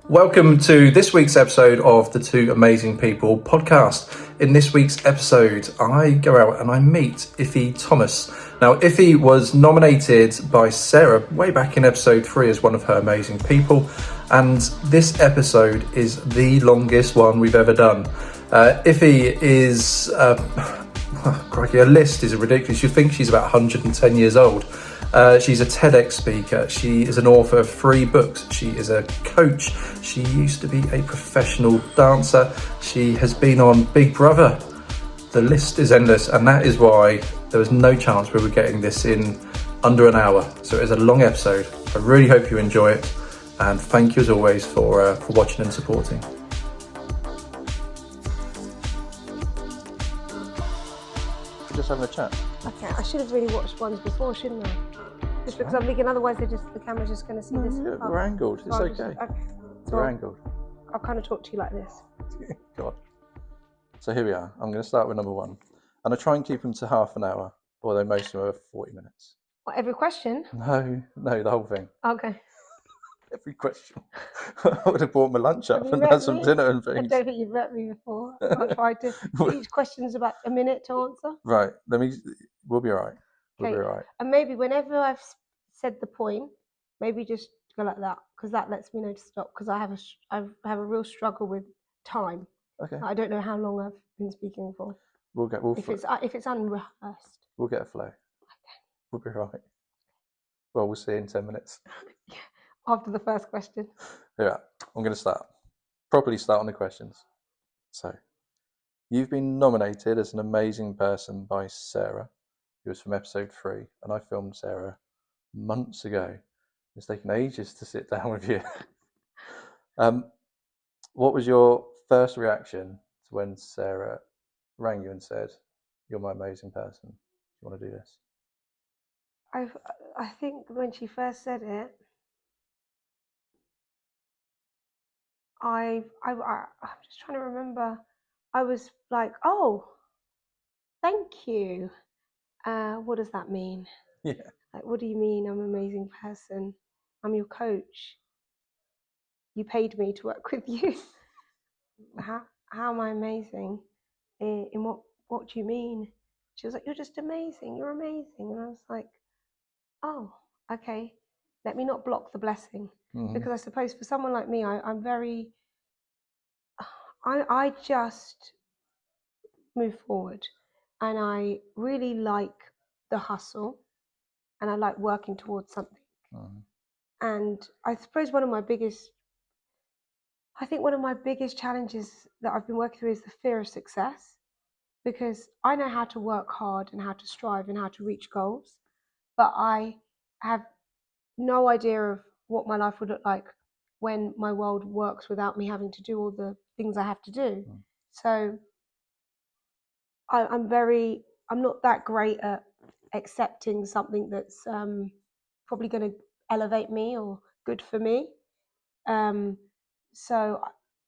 Welcome to this week's episode of the Two Amazing People podcast. In this week's episode, I go out and I meet Ife Thomas. Now, Ife was nominated by Sarah way back in episode 3 as one of her amazing people, and this episode is the longest one we've ever done. Ife is, crikey, her list is ridiculous. You'd think she's about 110 years old. She's a TedX speaker. She is an author of 3 books. She is a coach. She used to be a professional dancer. She has been on Big Brother. The list is endless, and that is why there was no chance we were getting this in under an hour. So it is a long episode. I really hope you enjoy it, and thank you as always for watching and supporting. Just having a chat. Okay, I should have really watched ones before, shouldn't I? Just because I'm thinking otherwise the camera's just going to see this. Yeah, we're angled, it's okay. We're angled. I'll kind of talk to you like this. God. So here we are. I'm going to start with number 1. And I try and keep them to half an hour, although most of them are 40 minutes. What, every question? No, the whole thing. Okay. Every question. I would have brought my lunch up and had some dinner and things. I don't think you've met me before. I'll try to. Each question's about a minute to answer. Right. We'll be all right. We'll be all right. And maybe whenever I've said the point, maybe just go like that, because that lets me know to stop, because I have a real struggle with time. Okay. I don't know how long I've been speaking for. If it's unrehearsed. We'll get a flow. Okay. We'll be all right. Well, we'll see in 10 minutes. Yeah. After the first question. Yeah, I'm going to properly start on the questions. So, you've been nominated as an amazing person by Sarah, who was from episode 3, and I filmed Sarah months ago. It's taken ages to sit down with you. What was your first reaction to when Sarah rang you and said, "You're my amazing person. Do you want to do this?" I think when she first said it, I'm just trying to remember. I was like, "Oh, thank you. What does that mean?" Yeah. Like, what do you mean I'm an amazing person? I'm your coach. You paid me to work with you. How am I amazing? In what do you mean? She was like, "You're just amazing. You're amazing." And I was like, "Oh, okay. Let me not block the blessing." Mm-hmm. Because I suppose for someone like me, I'm very... I just move forward, and I really like the hustle, and I like working towards something. Mm-hmm. And I suppose one of my biggest challenges that I've been working through is the fear of success, because I know how to work hard and how to strive and how to reach goals, but I have no idea of what my life would look like when my world works without me having to do all the things I have to do. Mm. So I'm not that great at accepting something that's probably going to elevate me or good for me. So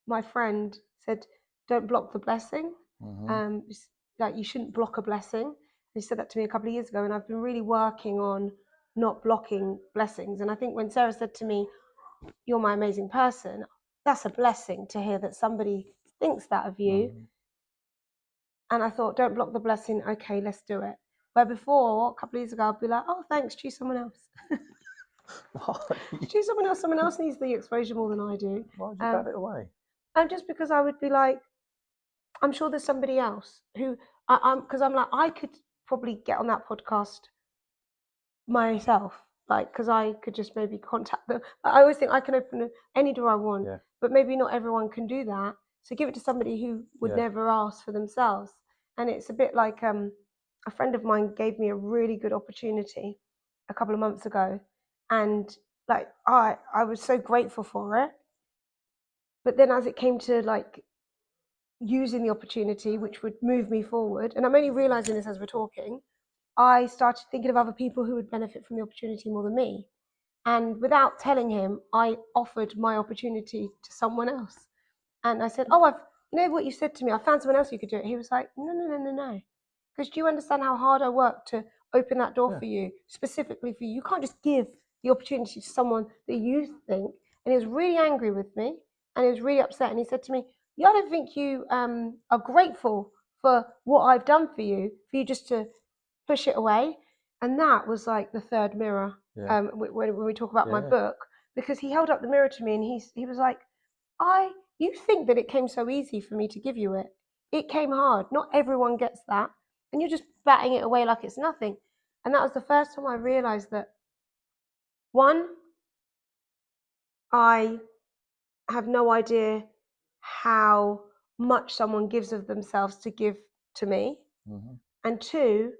my friend said, "Don't block the blessing." Mm-hmm. Like, you shouldn't block a blessing. He said that to me a couple of years ago, and I've been really working on not blocking blessings. And I think when Sarah said to me, "You're my amazing person," that's a blessing to hear that somebody thinks that of you. Mm-hmm. And I thought, don't block the blessing. Okay, let's do it. Where before, a couple of years ago, I'd be like, "Oh, thanks, choose someone else." Choose someone else. Someone else needs the exposure more than I do. Why would you bat it away? And just because I would be like, I'm sure there's somebody else who because I'm like, I could probably get on that podcast myself, like, because I could just maybe contact them. I always think I can open any door I want, yeah, but maybe not everyone can do that. So give it to somebody who would never ask for themselves. And it's a bit like a friend of mine gave me a really good opportunity a couple of months ago, and like I was so grateful for it. But then as it came to like using the opportunity, which would move me forward, and I'm only realizing this as we're talking, I started thinking of other people who would benefit from the opportunity more than me. And without telling him, I offered my opportunity to someone else. And I said, "Oh, you know what you said to me? I found someone else who could do it." He was like, No. Because do you understand how hard I worked to open that door for you, specifically for you? You can't just give the opportunity to someone that you think. And he was really angry with me. and he was really upset. And he said to me, "Yeah, I don't think you are grateful for what I've done for you just to push it away." And that was like the third mirror. Yeah. When we talk about my Yeah. book, because he held up the mirror to me and he was like, you think that it came so easy for me to give you it. It came hard. Not everyone gets that. And you're just batting it away like it's nothing. And that was the first time I realized that, one, I have no idea how much someone gives of themselves to give to me. Mm-hmm. And two,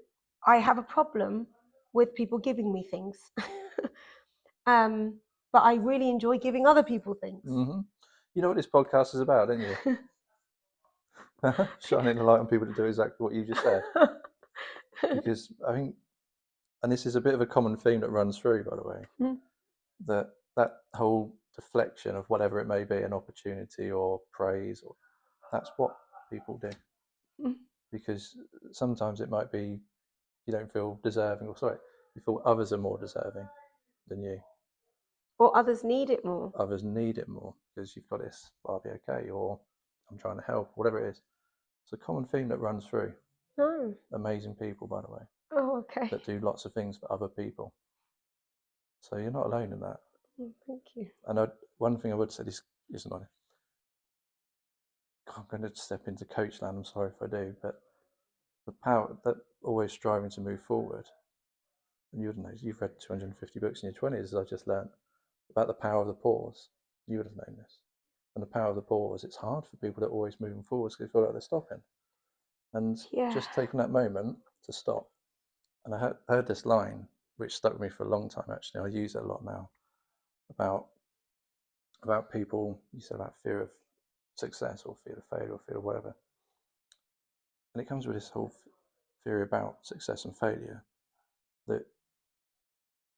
I have a problem with people giving me things. But I really enjoy giving other people things. Mm-hmm. You know what this podcast is about, don't you? Shining a light on people to do exactly what you just said. Because I think, and this is a bit of a common theme that runs through, by the way, that whole deflection of whatever it may be, an opportunity or praise, or that's what people do. Because sometimes it might be you don't feel deserving, or sorry, you feel others are more deserving than you. Or others need it more. Others need it more because you've got this, well, I'll be okay, or I'm trying to help, whatever it is. It's a common theme that runs through. No. Amazing people, by the way, Oh, okay. that do lots of things for other people. So you're not alone in that. Thank you. And one thing I would say, this isn't on it. I'm going to step into coach land, I'm sorry if I do, but the power that always striving to move forward, and you would know, you've read 250 books in your 20s, as I just learned, about the power of the pause. You would have known this. And the power of the pause, it's hard for people that are always moving forwards because they feel like they're stopping. And just taking that moment to stop. And I heard this line, which stuck with me for a long time, actually. I use it a lot now, about people, you said about fear of success or fear of failure or fear of whatever. And it comes with this whole theory about success and failure, that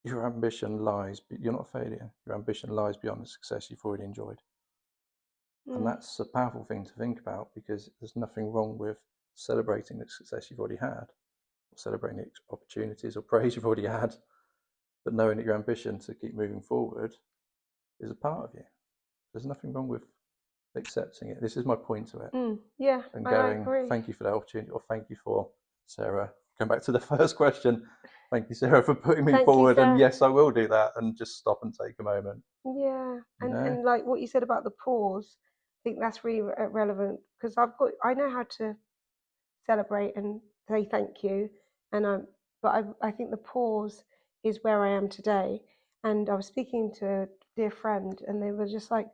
your ambition lies, you're not a failure, your ambition lies beyond the success you've already enjoyed. And that's a powerful thing to think about, because there's nothing wrong with celebrating the success you've already had, or celebrating the opportunities or praise you've already had, but knowing that your ambition to keep moving forward is a part of you. There's nothing wrong with accepting it. This is my point to it. Yeah, and I going, agree. thank you for that opportunity, or thank you for, Sarah, going back to the first question, thank you, Sarah, for putting me forward. And yes, I will do that, and just stop and take a moment. Yeah, and like what you said about the pause, I think that's really relevant, because I know how to celebrate and say thank you, but I think the pause is where I am today. And I was speaking to a dear friend, and they were just like,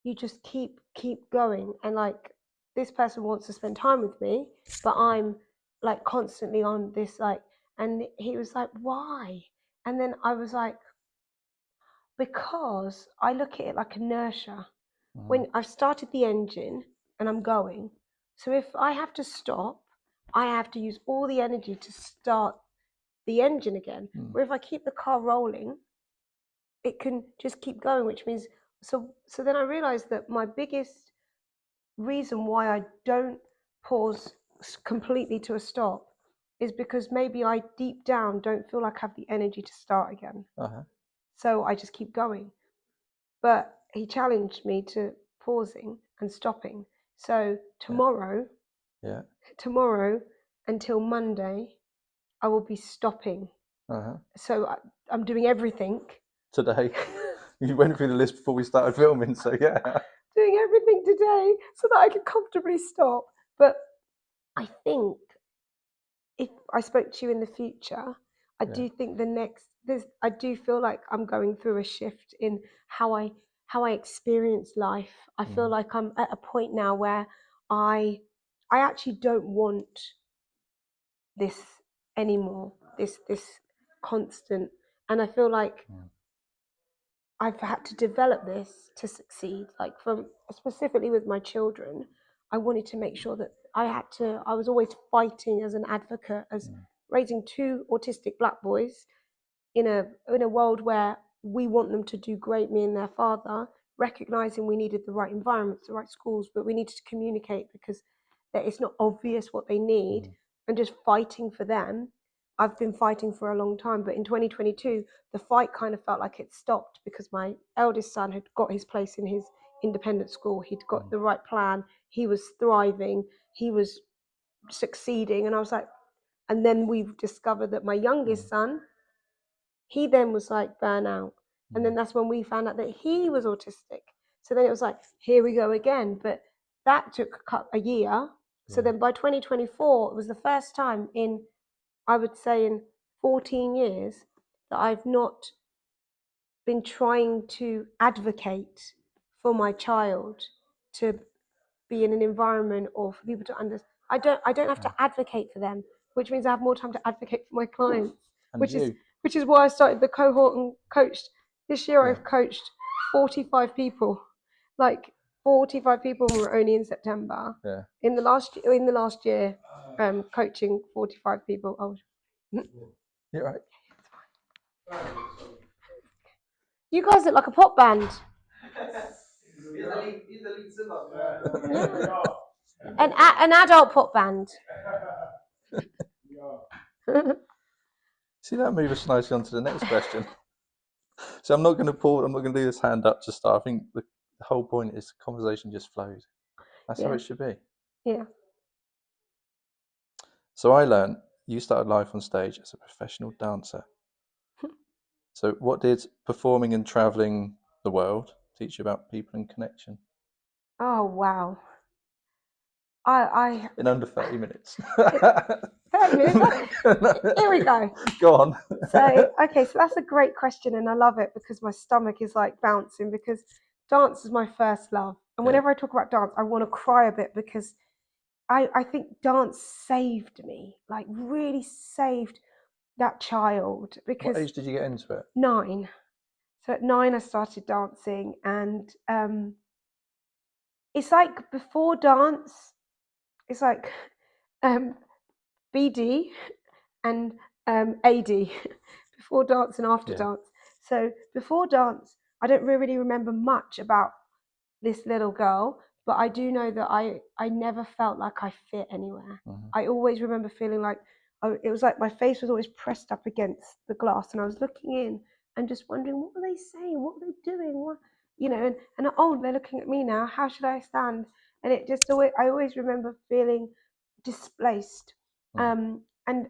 you just keep going, and like, this person wants to spend time with me, but I'm like constantly on this, like, and he was like, why? And then I was like, because I look at it like inertia. When I've started the engine and I'm going, so if I have to stop, I have to use all the energy to start the engine again. Where if I keep the car rolling, it can just keep going, which means, so then I realized that my biggest reason why I don't pause completely to a stop is because maybe I deep down don't feel like I have the energy to start again. So I just keep going. But he challenged me to pausing and stopping. So tomorrow until Monday, I will be stopping. So I'm doing everything. Today, you went through the list before we started filming, so yeah. Doing everything today so that I can comfortably stop. But I think if I spoke to you in the future, I do think I do feel like I'm going through a shift in how I experience life. I feel like I'm at a point now where I actually don't want this anymore. This constant, and I feel like I've had to develop this to succeed. Like, from specifically with my children, I wanted to make sure that I was always fighting as an advocate, as raising two autistic black boys in a world where we want them to do great, me and their father, recognizing we needed the right environments, the right schools, but we needed to communicate because it's not obvious what they need, and just fighting for them. I've been fighting for a long time, but in 2022, the fight kind of felt like it stopped because my eldest son had got his place in independent school. He'd got the right plan. He was thriving. He was succeeding. And I was like, and then we've discovered that my youngest son, he then was like burnout. And then that's when we found out that he was autistic. So then it was like, here we go again. But that took a year. So then by 2024, it was the first time in, I would say, in 14 years that I've not been trying to advocate for my child to be in an environment or for people to understand. I don't have to advocate for them, which means I have more time to advocate for my clients, which is why I started the cohort and coached. This year I've coached 45 people, like 45 people were only in September. Yeah. In the last year, coaching 45 people. Oh, You're right. You guys look like a pop band. An adult pop band. See, that move us nicely on to the next question. So I'm not going to pause. I'm not going to do this hand up to start. I think the whole point is the conversation just flows. That's how it should be. Yeah. So I learned you started life on stage as a professional dancer. So what did performing and traveling the world teach you about people and connection? Oh wow. In under 30 minutes. 30 minutes. Here we go. Go on. So that's a great question, and I love it because my stomach is like bouncing because dance is my first love. And whenever I talk about dance, I want to cry a bit because I think dance saved me, like really saved that child. Because what age did you get into it? 9. So at 9 I started dancing, and it's like before dance, it's like BD and AD, before dance and after dance. So before dance, I don't really remember much about this little girl, but I do know that I never felt like I fit anywhere. I always remember feeling like, it was like my face was always pressed up against the glass, and I was looking in and just wondering, what were they saying? What were they doing? What, and oh, they're looking at me now. How should I stand? And it just always, I always remember feeling displaced. And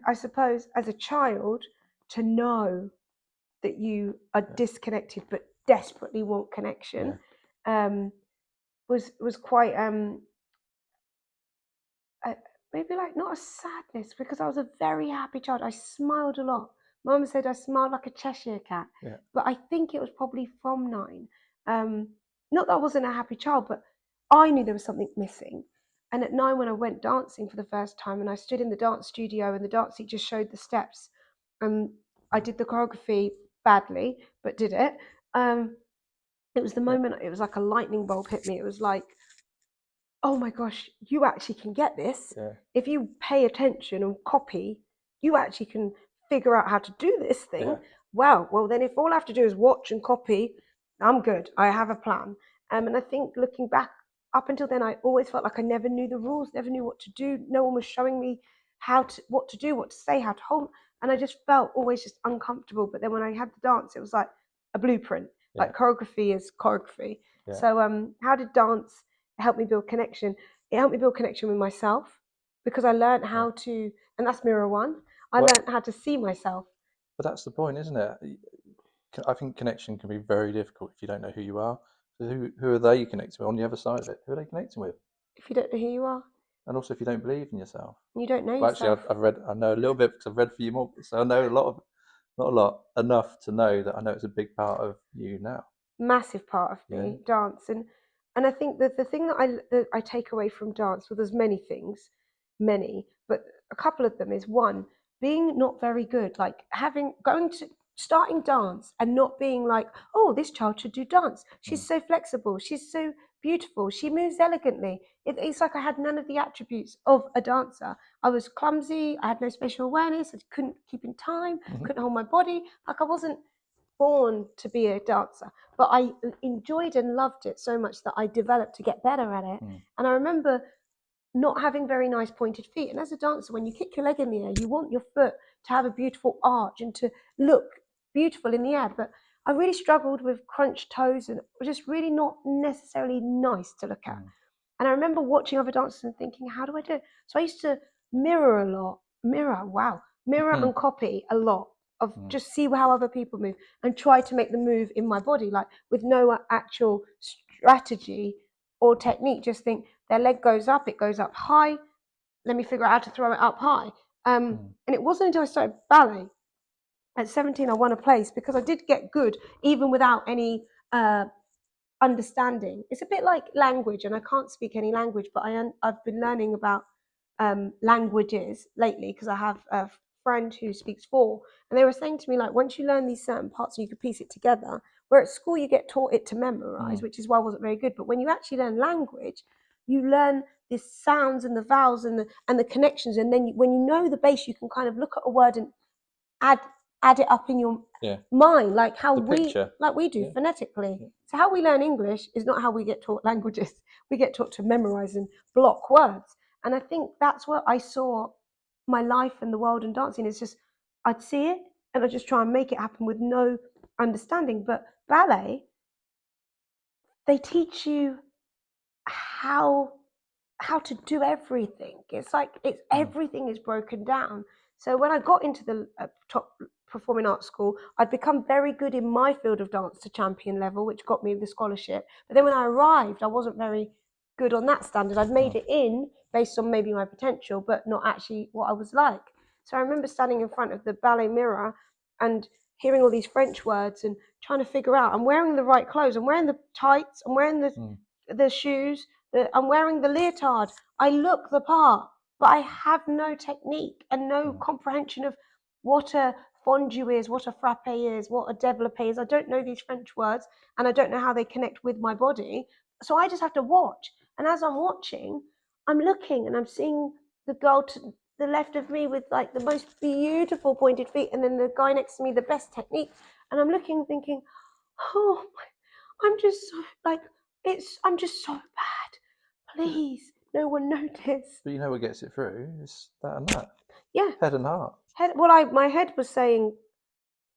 I suppose as a child, to know that you are disconnected but desperately want connection, was quite maybe like not a sadness, because I was a very happy child. I smiled a lot. Mum said I smiled like a Cheshire cat, but I think it was probably from 9. Not that I wasn't a happy child, but I knew there was something missing. And at 9, when I went dancing for the first time, and I stood in the dance studio, and the dance teacher showed the steps, I did the choreography badly, but did it. It was the moment. It was like a lightning bolt hit me. It was like, oh my gosh, you actually can get this. If you pay attention and copy, you actually can figure out how to do this thing. Wow. Well, then if all I have to do is watch and copy, I'm good. I have a plan. And I think looking back, up until then, I always felt like I never knew the rules, never knew what to do. No one was showing me what to do, what to say, how to hold. And I just felt always just uncomfortable. But then when I had the dance, it was like a blueprint. Like choreography is choreography. So how did dance help me build connection? It helped me build connection with myself, because I learned how to, and that's mirror 1. I learned how to see myself. But that's the point, isn't it? I think connection can be very difficult if you don't know who you are. So who are they connecting with on the other side of it? Who are they connecting with? If you don't know who you are, and also if you don't believe in yourself, you don't know yourself. Actually, I know a little bit because I've read for you more, so I know not a lot, enough to know that I know it's a big part of you now. Massive part of me, dance, and I think that the thing that I take away from dance, well, there's many things, but a couple of them is, one, being not very good, like starting dance and not being like, oh, this child should do dance. She's so flexible. She's so beautiful. She moves elegantly. It's like I had none of the attributes of a dancer. I was clumsy. I had no spatial awareness. I couldn't keep in time. Couldn't hold my body. Like I wasn't born to be a dancer, but I enjoyed and loved it so much that I developed to get better at it. And I remember not having very nice pointed feet. And as a dancer, when you kick your leg in the air, you want your foot to have a beautiful arch and to look beautiful in the air. But I really struggled with crunched toes and were just really not necessarily nice to look at. And I remember watching other dancers and thinking, how do I do it? So I used to mirror a lot, mirror and copy a lot of just see how other people move and try to make the move in my body, like with no actual strategy or technique. Just think their leg goes up, it goes up high. Let me figure out how to throw it up high. And it wasn't until I started ballet at 17 I won a place because I did get good even without any understanding. It's a bit like language, and I can't speak any language, but I've been learning about languages lately because I have a friend who speaks four, and they were saying to me, like, once you learn these certain parts and you can piece it together, where at school you get taught it to memorize, which is why I wasn't very good, but when you actually learn language, you learn the sounds and the vowels and the connections, and then when you know the base, you can kind of look at a word and add it up in your mind, like how we do phonetically. So how we learn English is not how we get taught languages. We get taught to memorize and block words. And I think that's what I saw my life and the world and dancing is just I'd see it and I'd just try and make it happen with no understanding. But ballet, they teach you how to do everything. It's like everything is broken down. So when I got into the top performing arts school, I'd become very good in my field of dance to champion level, which got me the scholarship. But then when I arrived, I wasn't very good on that standard. I'd made it in based on maybe my potential, but not actually what I was like. So I remember standing in front of the ballet mirror and hearing all these French words and trying to figure out, I'm wearing the right clothes, I'm wearing the tights, I'm wearing the shoes, I'm wearing the leotard. I look the part, but I have no technique and no comprehension of what a fondue is, what a frappe is, what a développé is. I don't know these French words and I don't know how they connect with my body. So I just have to watch. And as I'm watching, I'm looking and I'm seeing the girl to the left of me with like the most beautiful pointed feet, and then the guy next to me, the best technique. And I'm looking thinking, oh, I'm just so like, I'm just so bad. Please, no one notice. But you know what gets it through? It's that and that. Yeah. Head and heart. My head was saying,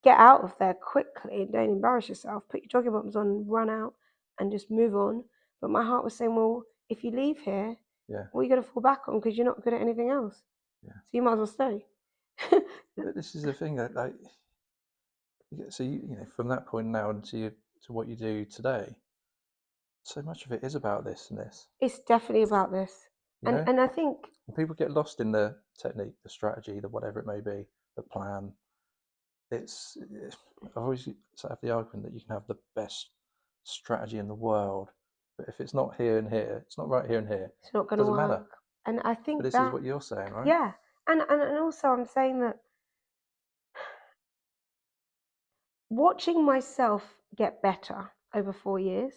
get out of there quickly, don't embarrass yourself, put your jogging bottoms on, run out and just move on. But my heart was saying, well, if you leave here, what are you going to fall back on because you're not good at anything else? So you might as well stay. But this is the thing that, like, so you know, from that point now to what you do today, so much of it is about this and this. It's definitely about this. And I think people get lost in the technique, the strategy, the whatever it may be, the plan. I've always have the argument that you can have the best strategy in the world, but if it's not here and here, it's not right here and here, it's not going it to doesn't work. matter. And I think but this is what you're saying, right? Yeah. And also I'm saying that watching myself get better over 4 years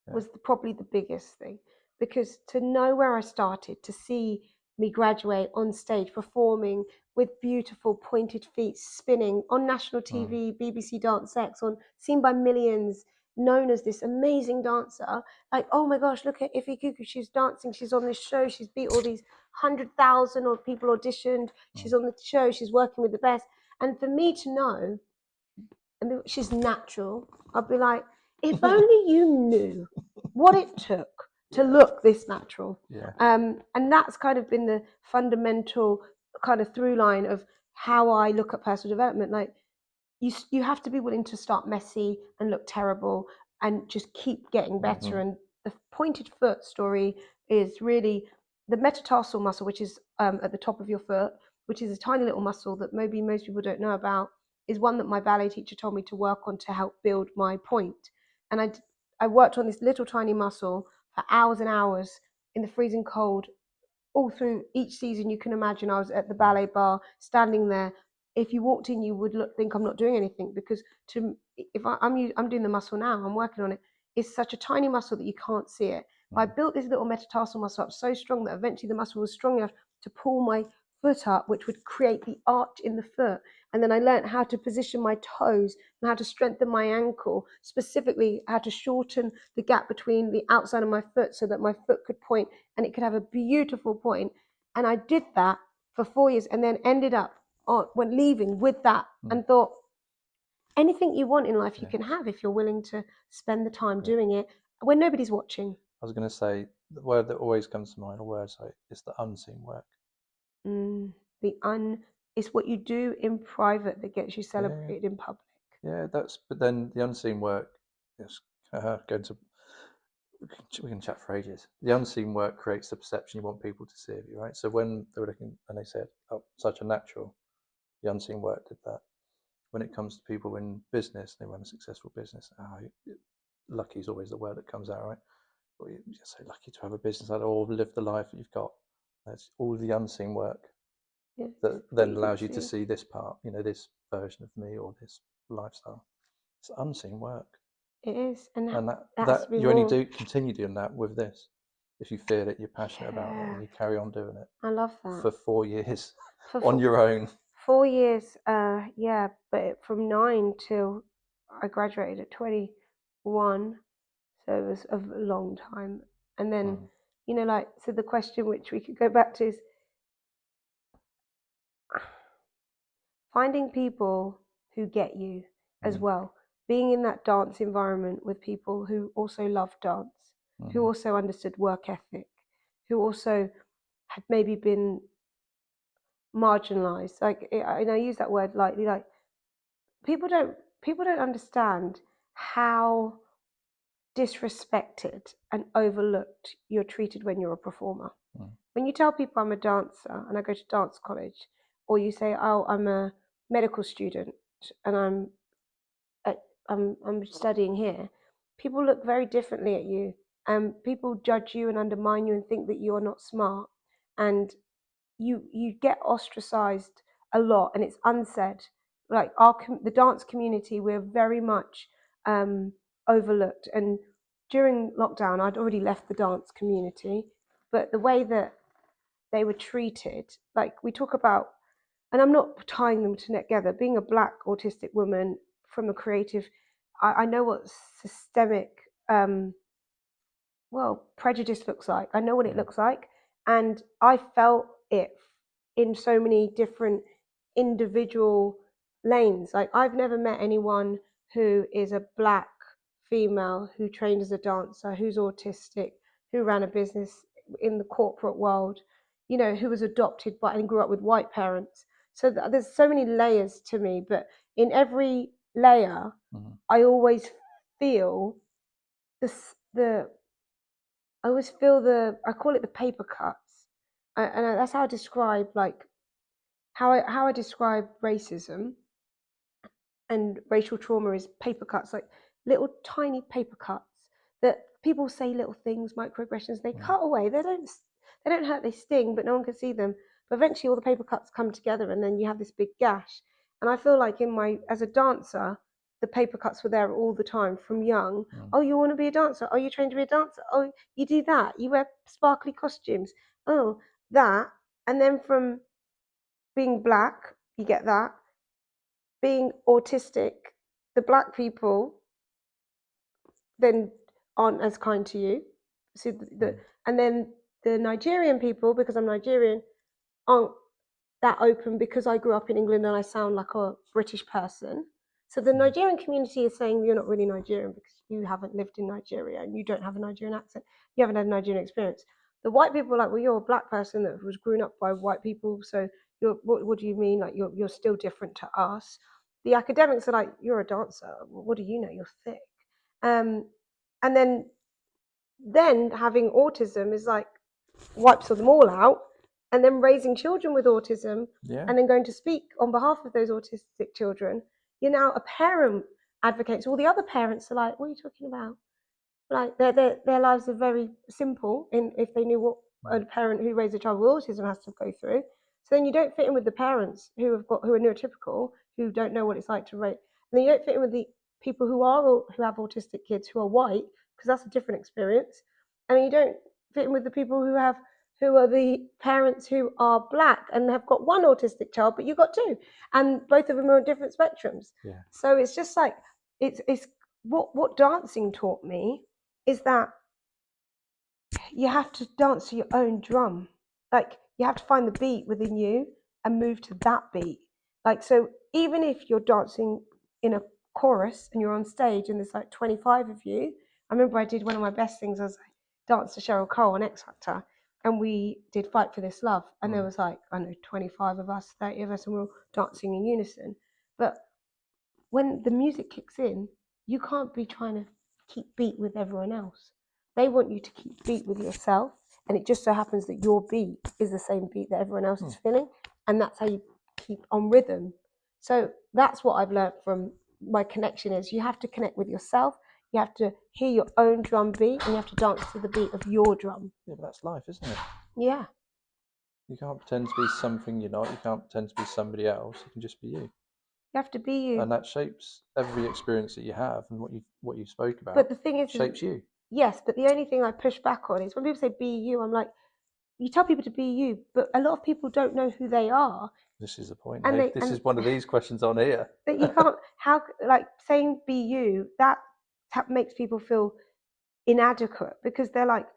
was probably the biggest thing, because to know where I started, to see me graduate on stage performing with beautiful pointed feet, spinning on national TV, BBC Dance X, seen by millions, known as this amazing dancer, like, oh my gosh, look at Ife Thomas, she's dancing, she's on this show, she's beat all these 100,000 of people auditioned, she's on the show, she's working with the best. And for me to know, I mean, she's natural, I'd be like, if only you knew what it took to look this natural. And that's kind of been the fundamental kind of through line of how I look at personal development. Like, you have to be willing to start messy and look terrible and just keep getting better. And the pointed foot story is really the metatarsal muscle, which is at the top of your foot, which is a tiny little muscle that maybe most people don't know about, is one that my ballet teacher told me to work on to help build my point. And I worked on this little tiny muscle for hours and hours in the freezing cold. All through each season you can imagine, I was at the ballet bar standing there. If you walked in, you would think I'm not doing anything, because I'm doing the muscle now, I'm working on it. It's such a tiny muscle that you can't see it. But I built this little metatarsal muscle up so strong that eventually the muscle was strong enough to pull my foot up, which would create the arch in the foot. And then I learned how to position my toes and how to strengthen my ankle, specifically how to shorten the gap between the outside of my foot so that my foot could point and it could have a beautiful point. And I did that for 4 years and then ended up when leaving with that and thought, anything you want in life you can have if you're willing to spend the time doing it when nobody's watching. I was going to say the word that always comes to mind, or words like, it's the unseen work. It's what you do in private that gets you celebrated in public. Yeah, but then the unseen work is going to. We can chat for ages. The unseen work creates the perception you want people to see of you, right? So when they were looking and they said, "Oh, such a natural," the unseen work did that. When it comes to people in business, they run a successful business. Lucky is always the word that comes out, right? Well, you're so lucky to have a business or live the life that you've got. That's all the unseen work that then allows you to see this part, this version of me or this lifestyle. It's unseen work. It is, and that you only continue doing that with this if you feel it, you're passionate about it, and you carry on doing it. I love that. For 4 years on your own. 4 years, but from 9 till I graduated at 21, so it was a long time. And then, so the question which we could go back to is finding people who get you as well. Being in that dance environment with people who also love dance, who also understood work ethic, who also had maybe been marginalized. And I use that word lightly. Like people don't understand how disrespected and overlooked you're treated when you're a performer. When you tell people I'm a dancer and I go to dance college, or you say, "Oh, I'm a medical student and I'm studying here," people look very differently at you, and people judge you and undermine you and think that you're not smart, and you get ostracized a lot, and it's unsaid. Like the dance community, we're very much overlooked. And during lockdown, I'd already left the dance community, but the way that they were treated, like we talk about, and I'm not tying them together, being a Black autistic woman from a creative, I know what systemic prejudice looks like. I know what it looks like, and I felt it in so many different individual lanes. Like I've never met anyone who is a Black female who trained as a dancer, who's autistic, who ran a business in the corporate world, who was adopted by and grew up with white parents. So there's so many layers to me, but in every layer, I always feel I call it the paper cuts, and that's how I describe how I describe racism and racial trauma is paper cuts, like little tiny paper cuts that people say little things, microaggressions, they cut away. They don't hurt, they sting, but no one can see them. But eventually all the paper cuts come together and then you have this big gash. And I feel like as a dancer, the paper cuts were there all the time from young. Oh, you want to be a dancer? Oh, you trained to be a dancer? Oh, you do that? You wear sparkly costumes? Oh, that. And then from being Black, you get that. Being autistic, the Black people then aren't as kind to you. So and then the Nigerian people, because I'm Nigerian, aren't that open because I grew up in England and I sound like a British person. So the Nigerian community is saying you're not really Nigerian because you haven't lived in Nigeria and you don't have a Nigerian accent. You haven't had a Nigerian experience. The white people are like, well, you're a Black person that was grown up by white people, so what do you mean? Like you're still different to us. The academics are like, you're a dancer. Well, what do you know? You're thick. And then having autism is like wipes them all out, and then raising children with autism, and then going to speak on behalf of those autistic children. You're now a parent advocate. So all the other parents are like, what are you talking about? Like their lives are very simple if they knew what a parent who raised a child with autism has to go through. So then you don't fit in with the parents who are neurotypical, who don't know what it's like to raise. And then you don't fit in with the people who have autistic kids who are white, because that's a different experience. And you don't fit in with the people who are the parents who are Black and have got one autistic child, but you've got two, and both of them are on different spectrums. So it's just like it's what dancing taught me is that you have to dance to your own drum. Like you have to find the beat within you and move to that beat. Like, so even if you're dancing in a chorus and you're on stage and there's like 25 of you. I remember I did one of my best things. I was like, danced to Cheryl Cole on X Factor, and we did Fight for This Love, and there was like, I don't know, 25 of us, 30 of us, and we were all dancing in unison. But when the music kicks in, you can't be trying to keep beat with everyone else. They want you to keep beat with yourself, and it just so happens that your beat is the same beat that everyone else is feeling, and that's how you keep on rhythm. So that's what I've learned from my connection is you have to connect with yourself, you have to hear your own drum beat, and you have to dance to the beat of your drum. Yeah, but that's life, isn't it? Yeah. You can't pretend to be something you're not. You can't pretend to be somebody else. You can just be you. You have to be you. And that shapes every experience that you have, and what you spoke about. But the thing is, shapes you. Yes, but the only thing I push back on is when people say be you, I'm like, you tell people to be you, but a lot of people don't know who they are. This is the point. And This is one of these questions on here. That you can't, how, like saying be you, that makes people feel inadequate because they're like,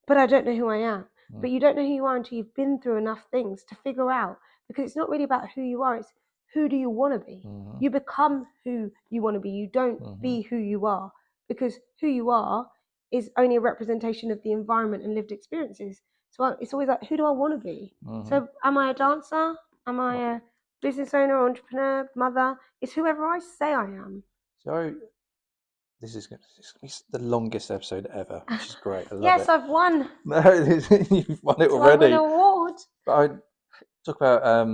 but I don't know who I am. But you don't know who you are until you've been through enough things to figure out, because it's not really about who you are, it's who do you want to be. You become who you want to be. You don't be who you are, because who you are is only a representation of the environment and lived experiences. So it's always like, who do I want to be? So am I a dancer? Am I a business owner, entrepreneur, mother? It's whoever I say I am. So this is going to be the longest episode ever, which is great. I love yes, it. I've won. No, you've won it already. I won an award. But I talk about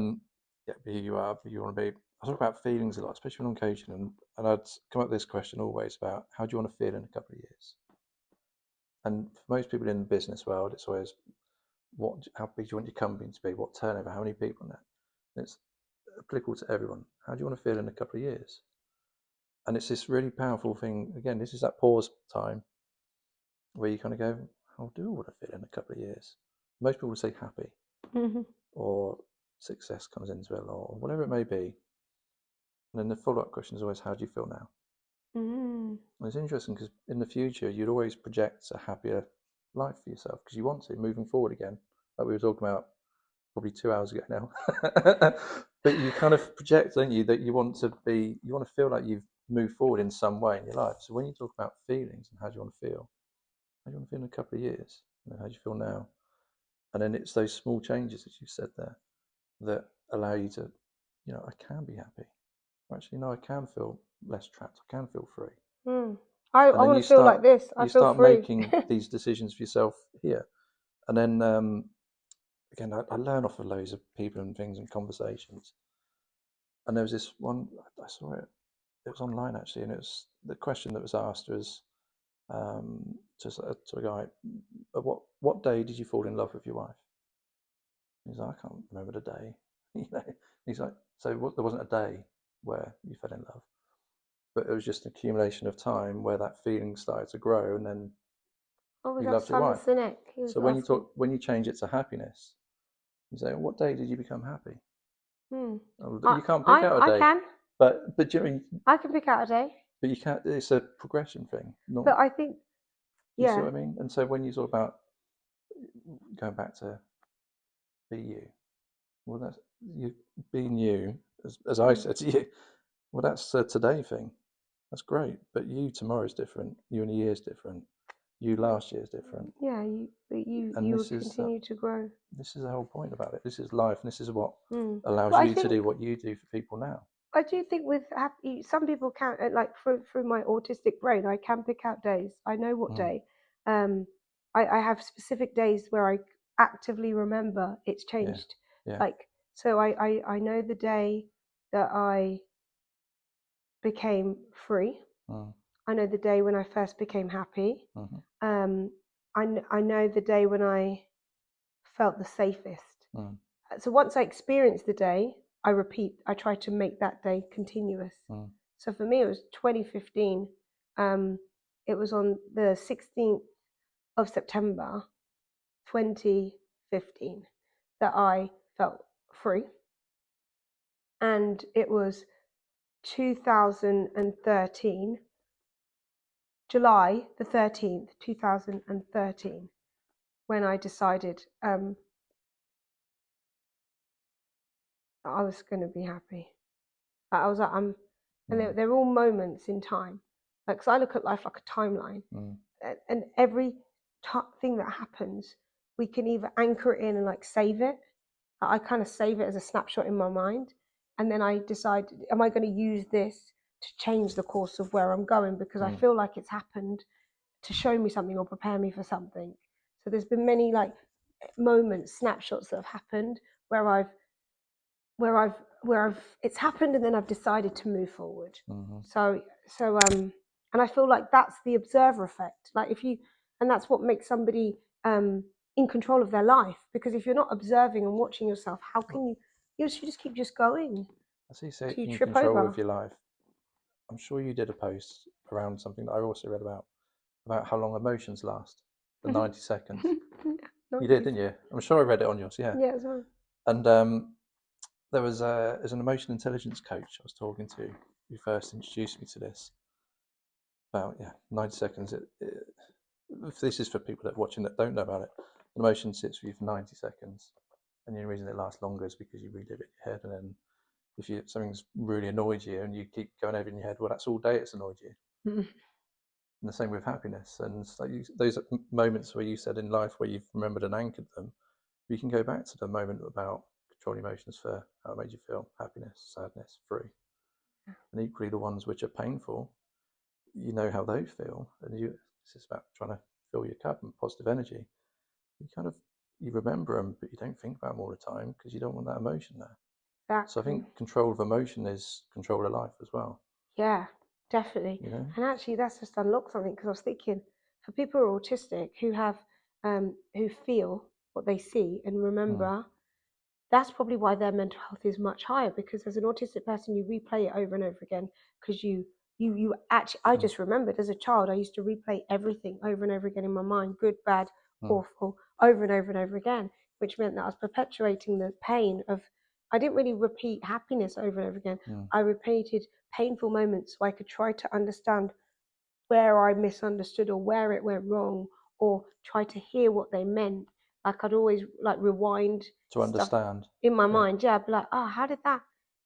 be who you are, be who you want to be. I talk about feelings a lot, especially when on coaching, and I'd come up with this question always about how do you want to feel in a couple of years? And for most people in the business world, it's always how big do you want your company to be? What turnover? How many people in that? And it's applicable to everyone. How do you want to feel in a couple of years? And it's this really powerful thing. Again, this is that pause time where you kind of go, how do I want to feel in a couple of years? Most people will say happy, or success comes into it, or whatever it may be. And then the follow-up question is always, how do you feel now? And it's interesting because in the future, you'd always project a happier life for yourself because you want to, moving forward again, like we were talking about probably 2 hours ago now. But you kind of project, don't you, that you want to feel like you've moved forward in some way in your life. So when you talk about feelings and how do you want to feel, how do you want to feel in a couple of years? How do you feel now? And then it's those small changes, as you said there, that allow you to, I can be happy. Actually, no, I can feel less trapped. I can feel free. I want to feel like this. I feel free. Making these decisions for yourself here. And then, again, I learn off of loads of people and things and conversations. And there was this one, I saw it, it was online actually, and it was the question that was asked was to a guy, what day did you fall in love with your wife? He's like, I can't remember the day. He's like, so there wasn't a day where you fell in love, but it was just an accumulation of time where that feeling started to grow, and then you loved your wife. So when you change it to happiness, you say, what day did you become happy? You can't pick out a day. I can. But do you mean I can pick out a day? But you can't. It's a progression thing. But I think, you see what I mean? And so when you talk about going back to be you, well, that's you being you, as I said to you. Well, that's a today thing. That's great. But you tomorrow is different. You in a year is different. You last year is different. Yeah, you will continue to grow. This is the whole point about it. This is life, and this is what allows you to do what you do for people now. I do think with happy, some people can, like through my autistic brain, I can pick out days. I know what day. I have specific days where I actively remember it's changed. Yeah. Like, so I know the day that I became free. I know the day when I first became happy. I know the day when I felt the safest. So once I experienced the day, I try to make that day continuous. So for me, it was 2015. It was on the 16th of September, 2015, that I felt free. And it was 2013, July the 13th, 2013, when I decided that I was going to be happy. I was like, and they're all moments in time. Like, 'cause I look at life like a timeline, and every thing that happens, we can either anchor it in and like save it. I kind of save it as a snapshot in my mind, and then I decide, am I going to use this to change the course of where I'm going, because I feel like it's happened to show me something or prepare me for something. So there's been many like moments, snapshots that have happened where it's happened, and then I've decided to move forward. So and I feel like that's the observer effect. Like, and that's what makes somebody in control of their life, because if you're not observing and watching yourself, how can you just keep going? I see. So you in trip control over. of your life. I'm sure you did a post around something that I also read about how long emotions last, the 90 seconds. You did, didn't you? I'm sure I read it on yours, yeah. Yeah, as well. And there's an emotional intelligence coach I was talking to who first introduced me to this. About 90 seconds. If this is for people that are watching that don't know about it, an emotion sits with you for 90 seconds, and the only reason it lasts longer is because you relive it in your head, and then if something's really annoyed you and you keep going over in your head, well, that's all day it's annoyed you. And the same with happiness. And like those moments where you said in life where you've remembered and anchored them, you can go back to the moment about controlling emotions for how it made you feel, happiness, sadness, free. And equally the ones which are painful, you know how those feel, and it's just about trying to fill your cup and positive energy. You remember them, but you don't think about them all the time because you don't want that emotion there. Exactly. So I think control of emotion is control of life as well. Yeah, definitely. And actually, that's just unlocked something, because I was thinking, for people who are autistic, who have who feel what they see and remember, that's probably why their mental health is much higher, because as an autistic person, you replay it over and over again, because you actually, I just remembered as a child, I used to replay everything over and over again in my mind, good, bad, awful, over and over and over again, which meant that I was perpetuating the pain of, I didn't really repeat happiness over and over again. I repeated painful moments so I could try to understand where I misunderstood or where it went wrong, or try to hear what they meant. Like, I'd always like rewind to understand in my mind. Yeah, I'd be like, oh, how did that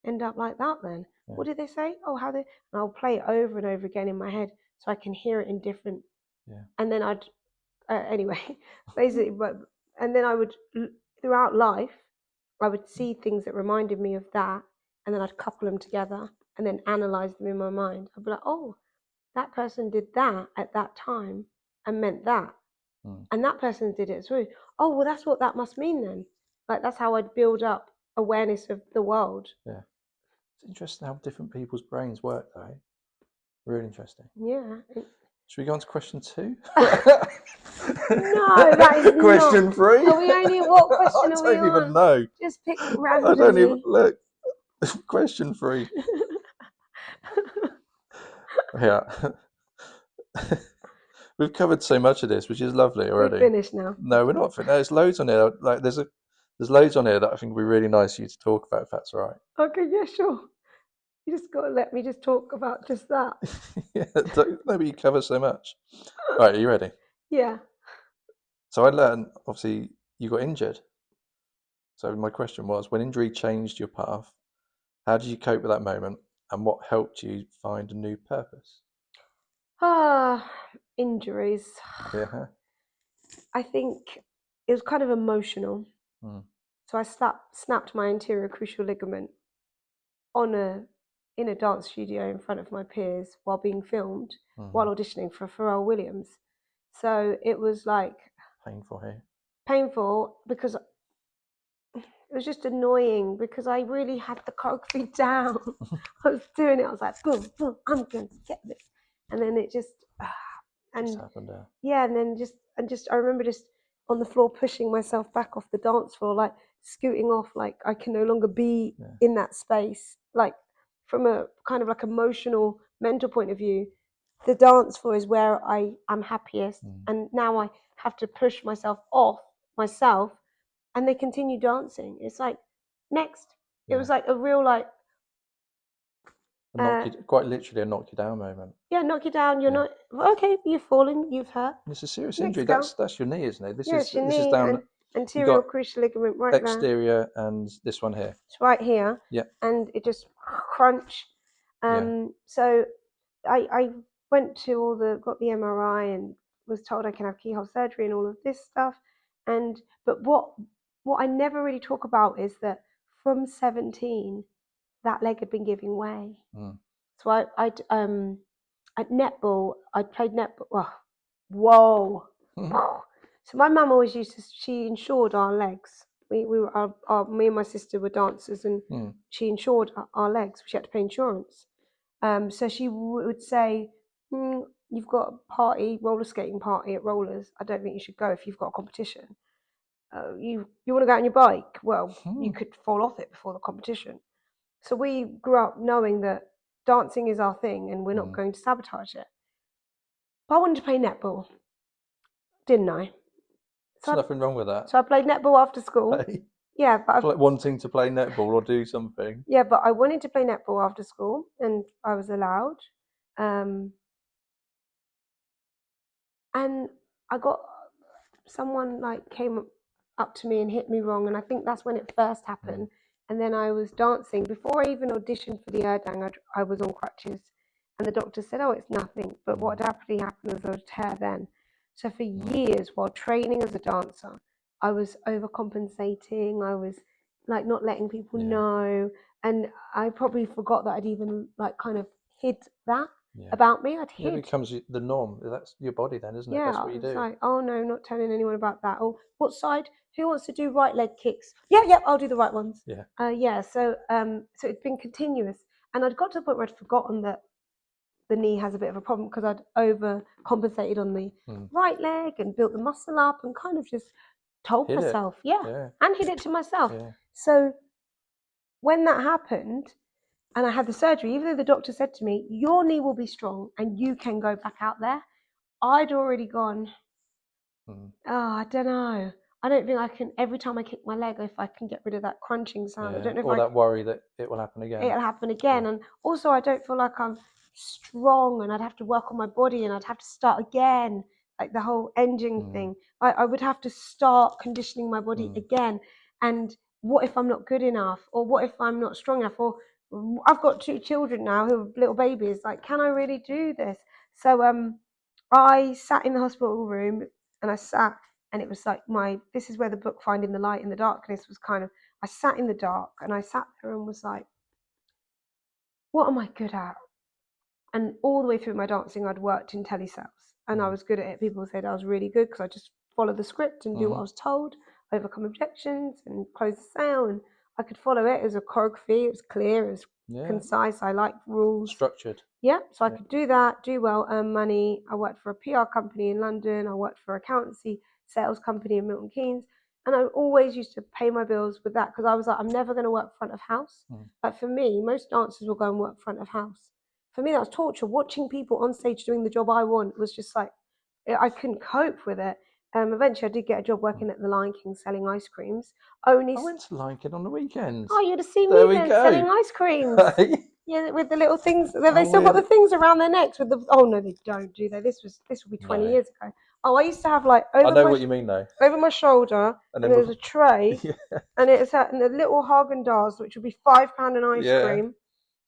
end up like that then? What did they say? Oh, how and I'll play it over and over again in my head so I can hear it in different. And then I'd anyway, basically, and then I would, throughout life, I would see things that reminded me of that, and then I'd couple them together and then analyze them in my mind. I'd be like, oh, that person did that at that time and meant that. And that person did it as well. Oh, well, that's what that must mean then. Like, that's how I'd build up awareness of the world. Yeah. It's interesting how different people's brains work, though. Really interesting. Yeah. Should we go on to question 2? No, that is question 3. Are we only, what question are we on? I don't even know. Just pick randomly. I don't even look. Question 3. Yeah. We've covered so much of this, which is lovely already. We're finished now. No, we're not finished. There's loads on here. Like there's loads on here that I think would be really nice for you to talk about, if that's all right. Okay, yeah, sure. You just got to let me just talk about just that. Yeah, nobody covers so much. Right, are you ready? Yeah. So I learned, obviously, you got injured. So my question was, when injury changed your path, how did you cope with that moment, and what helped you find a new purpose? Injuries. Yeah. I think it was kind of emotional. So I snapped my anterior cruciate ligament in a dance studio in front of my peers while being filmed, while auditioning for Pharrell Williams. So it was like painful here. Painful because it was just annoying, because I really had the choreography down. I was doing it. I was like, boom, boom, I'm going to get this. And then it just happened. And then I remember just on the floor pushing myself back off the dance floor, like scooting off, like I can no longer be in that space. Like, from a kind of like emotional, mental point of view, the dance floor is where I am happiest. And now I have to push myself off myself, and they continue dancing. It's like, next. It was like a real, like, quite literally a knock you down moment. Yeah, knock you down. You're not okay. You've fallen. You've hurt. It's a serious injury. That's your knee, isn't it? This is your knee, is down. Anterior cruciate ligament right exterior there. And this one here. It's right here. Yeah. And it just crunch. So I went to got the MRI and was told I can have keyhole surgery and all of this stuff. But what I never really talk about is that from 17, that leg had been giving way. So at netball, I played netball. Whoa. So my mum always she insured our legs. We were me and my sister were dancers, and she insured our legs. She had to pay insurance. So she would say, "You've got a roller skating party at Rollers. I don't think you should go if you've got a competition. You want to go on your bike? Well, you could fall off it before the competition." So we grew up knowing that dancing is our thing, and we're not going to sabotage it. But I wanted to play netball, didn't I? There's nothing wrong with that. So I played netball after school. Yeah, but like wanting to play netball or do something. Yeah, but I wanted to play netball after school, and I was allowed. And I got someone came up to me and hit me wrong, and I think that's when it first happened. And then I was dancing before I even auditioned for the Erdang. I was on crutches, and the doctor said, "Oh, it's nothing." But what actually happened was a tear then. So for years, while training as a dancer, I was overcompensating. I was not letting people know, and I probably forgot that I'd even kind of hid that about me. I'd hid. It becomes the norm. That's your body then, isn't it? Yeah, That's what you do. like, oh no, not telling anyone about that. Oh, what side? Who wants to do right leg kicks? Yeah, I'll do the right ones. Yeah. So it's been continuous, and I'd got to the point where I'd forgotten that the knee has a bit of a problem because I'd overcompensated on the right leg and built the muscle up and kind of just told myself, and hid it to myself. So when that happened, and I had the surgery, even though the doctor said to me, "Your knee will be strong and you can go back out there," I'd already gone, I don't know. I don't think I can, every time I kick my leg, if I can get rid of that crunching sound. I don't know if that worry that it will happen again. It'll happen again. And also, I don't feel like I'm strong, and I'd have to work on my body, and I'd have to start again, like the whole engine thing. I would have to start conditioning my body again. And what if I'm not good enough? Or what if I'm not strong enough? Or I've got 2 children now who are little babies. Like, can I really do this? So I sat in the hospital room, and it was like this is where the book Finding the Light in the Darkness was kind of, I sat in the dark, and I sat there and was like, what am I good at? And all the way through my dancing, I'd worked in telesales, and I was good at it. People said I was really good because I just followed the script and do what I was told, overcome objections and close the sale, and I could follow it. It was a choreography, it was clear, it was concise. I like rules. Structured. Yeah, so I could do that, do well, earn money. I worked for a PR company in London. I worked for an accountancy sales company in Milton Keynes. And I always used to pay my bills with that because I was like, I'm never going to work front of house. Like for me, most dancers will go and work front of house. For me, that was torture. Watching people on stage doing the job I want was just like, I couldn't cope with it. Eventually, I did get a job working at the Lion King selling ice creams. I went to Lion King on the weekends. Oh, you'd have seen me then selling ice creams. Yeah, with the little things. They still got the things around their necks with the. Oh no, they don't, do they? This will be 20 years ago. Oh, I used to have like over. I know what you mean though. Over my shoulder, and there was a tray, and it's and a little Haagen-Dazs, which would be £5 an ice cream,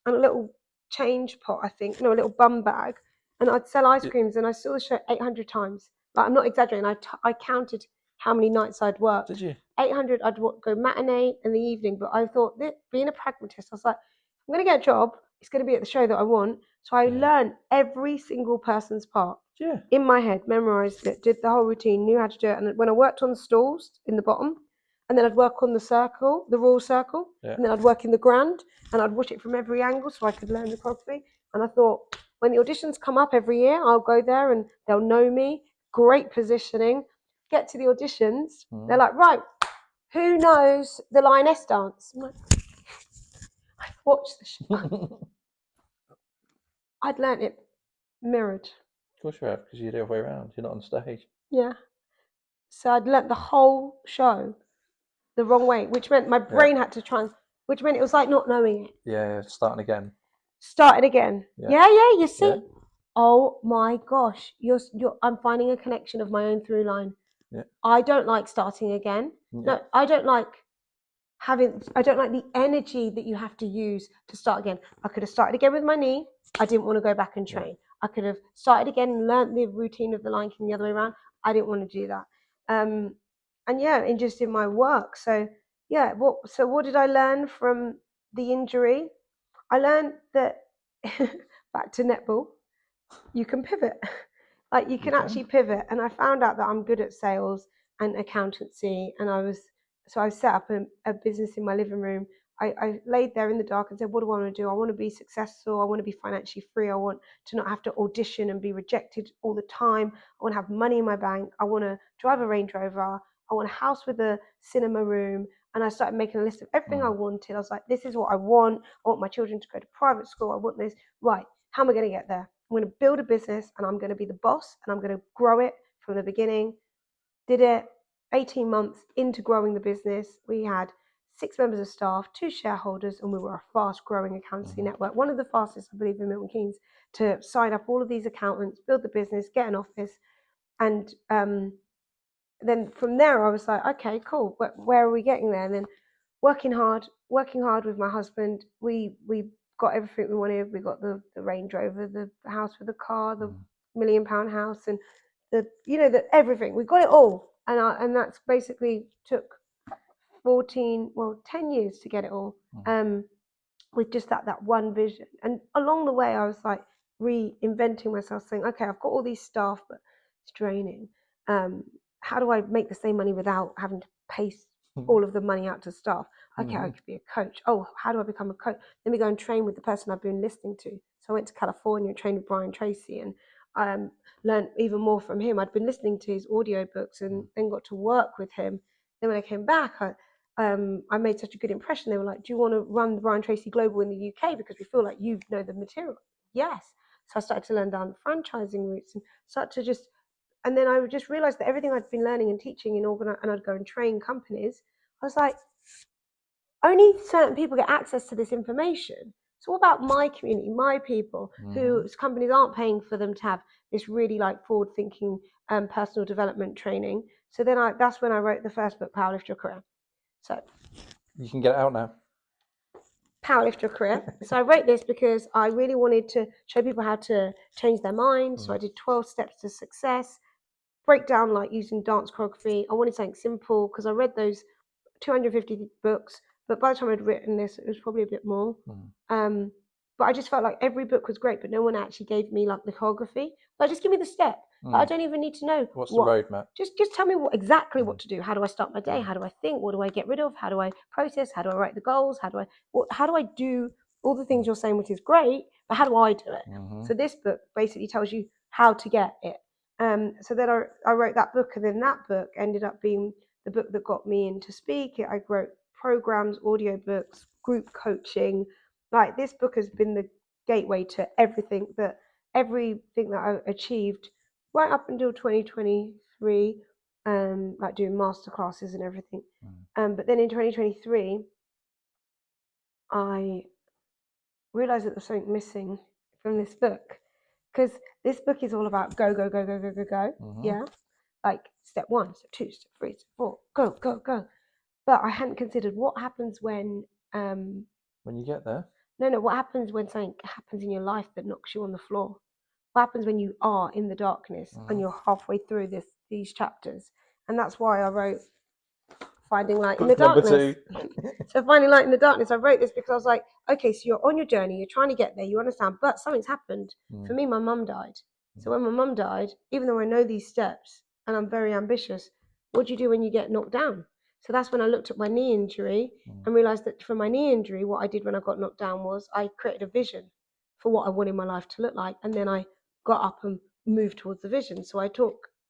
and a little change pot, I think, no, a little bum bag, and I'd sell ice creams, and I saw the show 800 times. Like, I'm not exaggerating. I counted how many nights I'd worked. Did you? 800. I'd go matinee in the evening, but I thought, being a pragmatist, I was like, I'm going to get a job. It's going to be at the show that I want. So I learned every single person's part in my head, memorized it, did the whole routine, knew how to do it. And when I worked on the stalls in the bottom, and then I'd work on the circle, the royal circle, and then I'd work in the grand, and I'd watch it from every angle so I could learn the choreography. And I thought, when the auditions come up every year, I'll go there and they'll know me. Great positioning. Get to the auditions, they're like, right, who knows the lioness dance? I'm like, I've watched the show. I'd learnt it mirrored. Of course you have, because you're the other way around. You're not on stage. Yeah. So I'd learnt the whole show the wrong way, which meant my brain had to which meant it was like not knowing it. Yeah, starting again. Yeah, you see. Yeah. Oh my gosh, I'm finding a connection of my own through line. Yeah. I don't like starting again. Yeah. No, I don't like I don't like the energy that you have to use to start again. I could have started again with my knee. I didn't want to go back and train. I could have started again and learnt the routine of the Lion King the other way around. I didn't want to do that. And just in my work. So what did I learn from the injury? I learned that back to netball, you can pivot. Like you can actually pivot. And I found out that I'm good at sales and accountancy. And I set up a business in my living room. I laid there in the dark and said, what do I want to do? I want to be successful. I want to be financially free. I want to not have to audition and be rejected all the time. I want to have money in my bank. I want to drive a Range Rover. I want a house with a cinema room. And I started making a list of everything I wanted. I was like, this is what I want. I want my children to go to private school. I want this. Right. How am I going to get there? I'm going to build a business and I'm going to be the boss and I'm going to grow it from the beginning. Did it 18 months into growing the business. We had 6 members of staff, 2 shareholders, and we were a fast growing accountancy network. One of the fastest, I believe, in Milton Keynes, to sign up all of these accountants, build the business, get an office. And then from there, I was like, okay, cool. Where are we getting there? And then working hard with my husband. We got everything we wanted. We got the Range Rover, the house with the car, the £1 million house, and the everything. We got it all, and that's basically took 10 years to get it all. With just that one vision. And along the way, I was like reinventing myself, saying, okay, I've got all these staff, but it's draining. How do I make the same money without having to pay all of the money out to staff? Okay, I could be a coach. Oh, how do I become a coach? Let me go and train with the person I've been listening to. So I went to California and trained with Brian Tracy and learned even more from him. I'd been listening to his audiobooks and then got to work with him. Then when I came back, I made such a good impression. They were like, do you want to run the Brian Tracy Global in the UK? Because we feel like you know the material. Yes. So I started to learn down the franchising routes and and then I just realized that everything I'd been learning and teaching and I'd go and train companies. I was like, only certain people get access to this information. So what about my community, my people, whose companies aren't paying for them to have this really like forward-thinking personal development training? So then that's when I wrote the first book, Powerlift Your Career. So you can get it out now. Powerlift Your Career. So I wrote this because I really wanted to show people how to change their mind. So I did 12 steps to success, break down like using dance choreography. I wanted something simple because I read those 250 books, but by the time I'd written this, it was probably a bit more. But I just felt like every book was great, but no one actually gave me like the choreography. Like, just give me the step. I don't even need to know what's the roadmap. Just tell me exactly what to do. How do I start my day? How do I think? What do I get rid of? How do I process? How do I write the goals? How do I do all the things you're saying, which is great, but how do I do it? So this book basically tells you how to get it. So then I wrote that book, and then that book ended up being the book that got me into speak. I wrote programs, audiobooks, group coaching. Like, this book has been the gateway to everything that I achieved right up until 2023, like doing masterclasses and everything. But then in 2023, I realized that there was something missing from this book, because this book is all about go, go, go, go, go, go, go. Yeah. Like step 1, step 2, step 3, step 4, go, go, go. But I hadn't considered what happens when you get there. No, what happens when something happens in your life that knocks you on the floor? What happens when you are in the darkness and you're halfway through these chapters? And that's why I wrote Finding Light in the Darkness. So Finding Light in the Darkness, I wrote this because I was like, okay, so you're on your journey, you're trying to get there, you understand, but something's happened. For me, my mum died. So when my mum died, even though I know these steps and I'm very ambitious, what do you do when you get knocked down? So that's when I looked at my knee injury and realized that for my knee injury, what I did when I got knocked down was I created a vision for what I wanted my life to look like. And then I got up and moved towards the vision. So I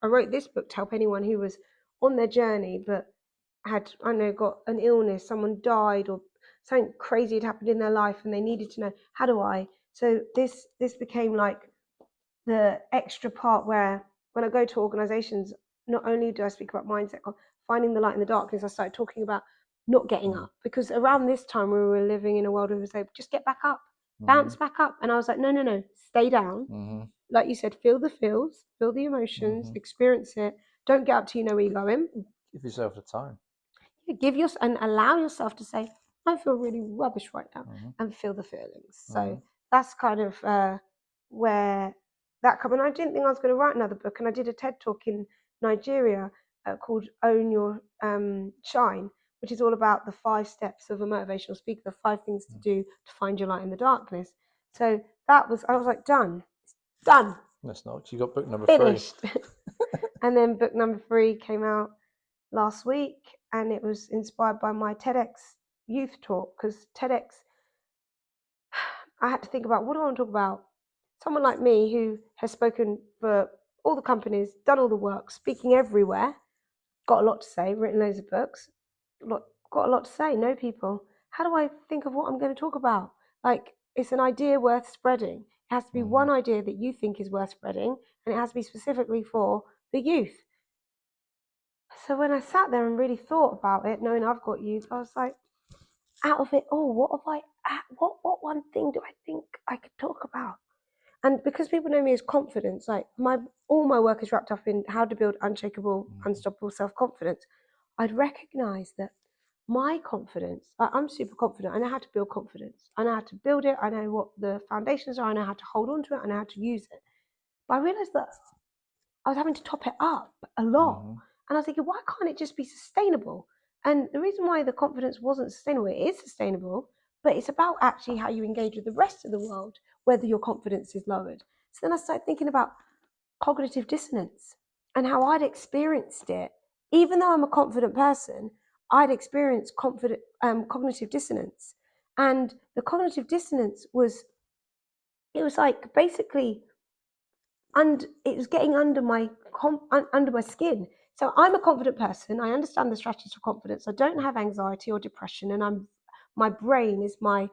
wrote this book to help anyone who was on their journey, but had, got an illness, someone died, or something crazy had happened in their life, and they needed to know, how do I? So this became like the extra part where when I go to organizations, not only do I speak about mindset, finding the light in the darkness, I started talking about not getting up, because around this time we were living in a world where we say, just get back up, bounce back up. And I was like, no, stay down. Like you said, feel the feels, feel the emotions, experience it. Don't get up till you know where you're going. Give yourself the time. give yourself and allow yourself to say, I feel really rubbish right now, and feel the feelings. So that's kind of where that come. And I didn't think I was going to write another book, and I did a TED talk in Nigeria called Own Your Shine, which is all about the 5 steps of a motivational speaker, the 5 things to do to find your light in the darkness. So I was like, done. That's not. You got book number Finished. 3. And then book number 3 came out last week, and it was inspired by my TEDx youth talk, because TEDx, I had to think about, what do I want to talk about? Someone like me who has spoken for all the companies, done all the work, speaking everywhere, got a lot to say, written loads of books, got a lot to say, know people. How do I think of what I'm going to talk about? Like, it's an idea worth spreading. It has to be one idea that you think is worth spreading, and it has to be specifically for the youth. So when I sat there and really thought about it, knowing I've got youth, I was like, out of it all, what one thing do I think I could talk about? And because people know me as confidence, like all my work is wrapped up in how to build unshakable, unstoppable self-confidence. I'd recognize that my confidence, I'm super confident. I know how to build confidence. I know how to build it. I know what the foundations are. I know how to hold on to it. I know how to use it. But I realized that I was having to top it up a lot. And I was thinking, why can't it just be sustainable? And the reason why the confidence wasn't sustainable, it is sustainable, but it's about actually how you engage with the rest of the world, whether your confidence is lowered. So then I started thinking about cognitive dissonance and how I'd experienced it. Even though I'm a confident person, I'd experienced cognitive dissonance. And the cognitive dissonance was like basically, and it was getting under my skin. So I'm a confident person. I understand the strategies for confidence. I don't have anxiety or depression, and my brain is my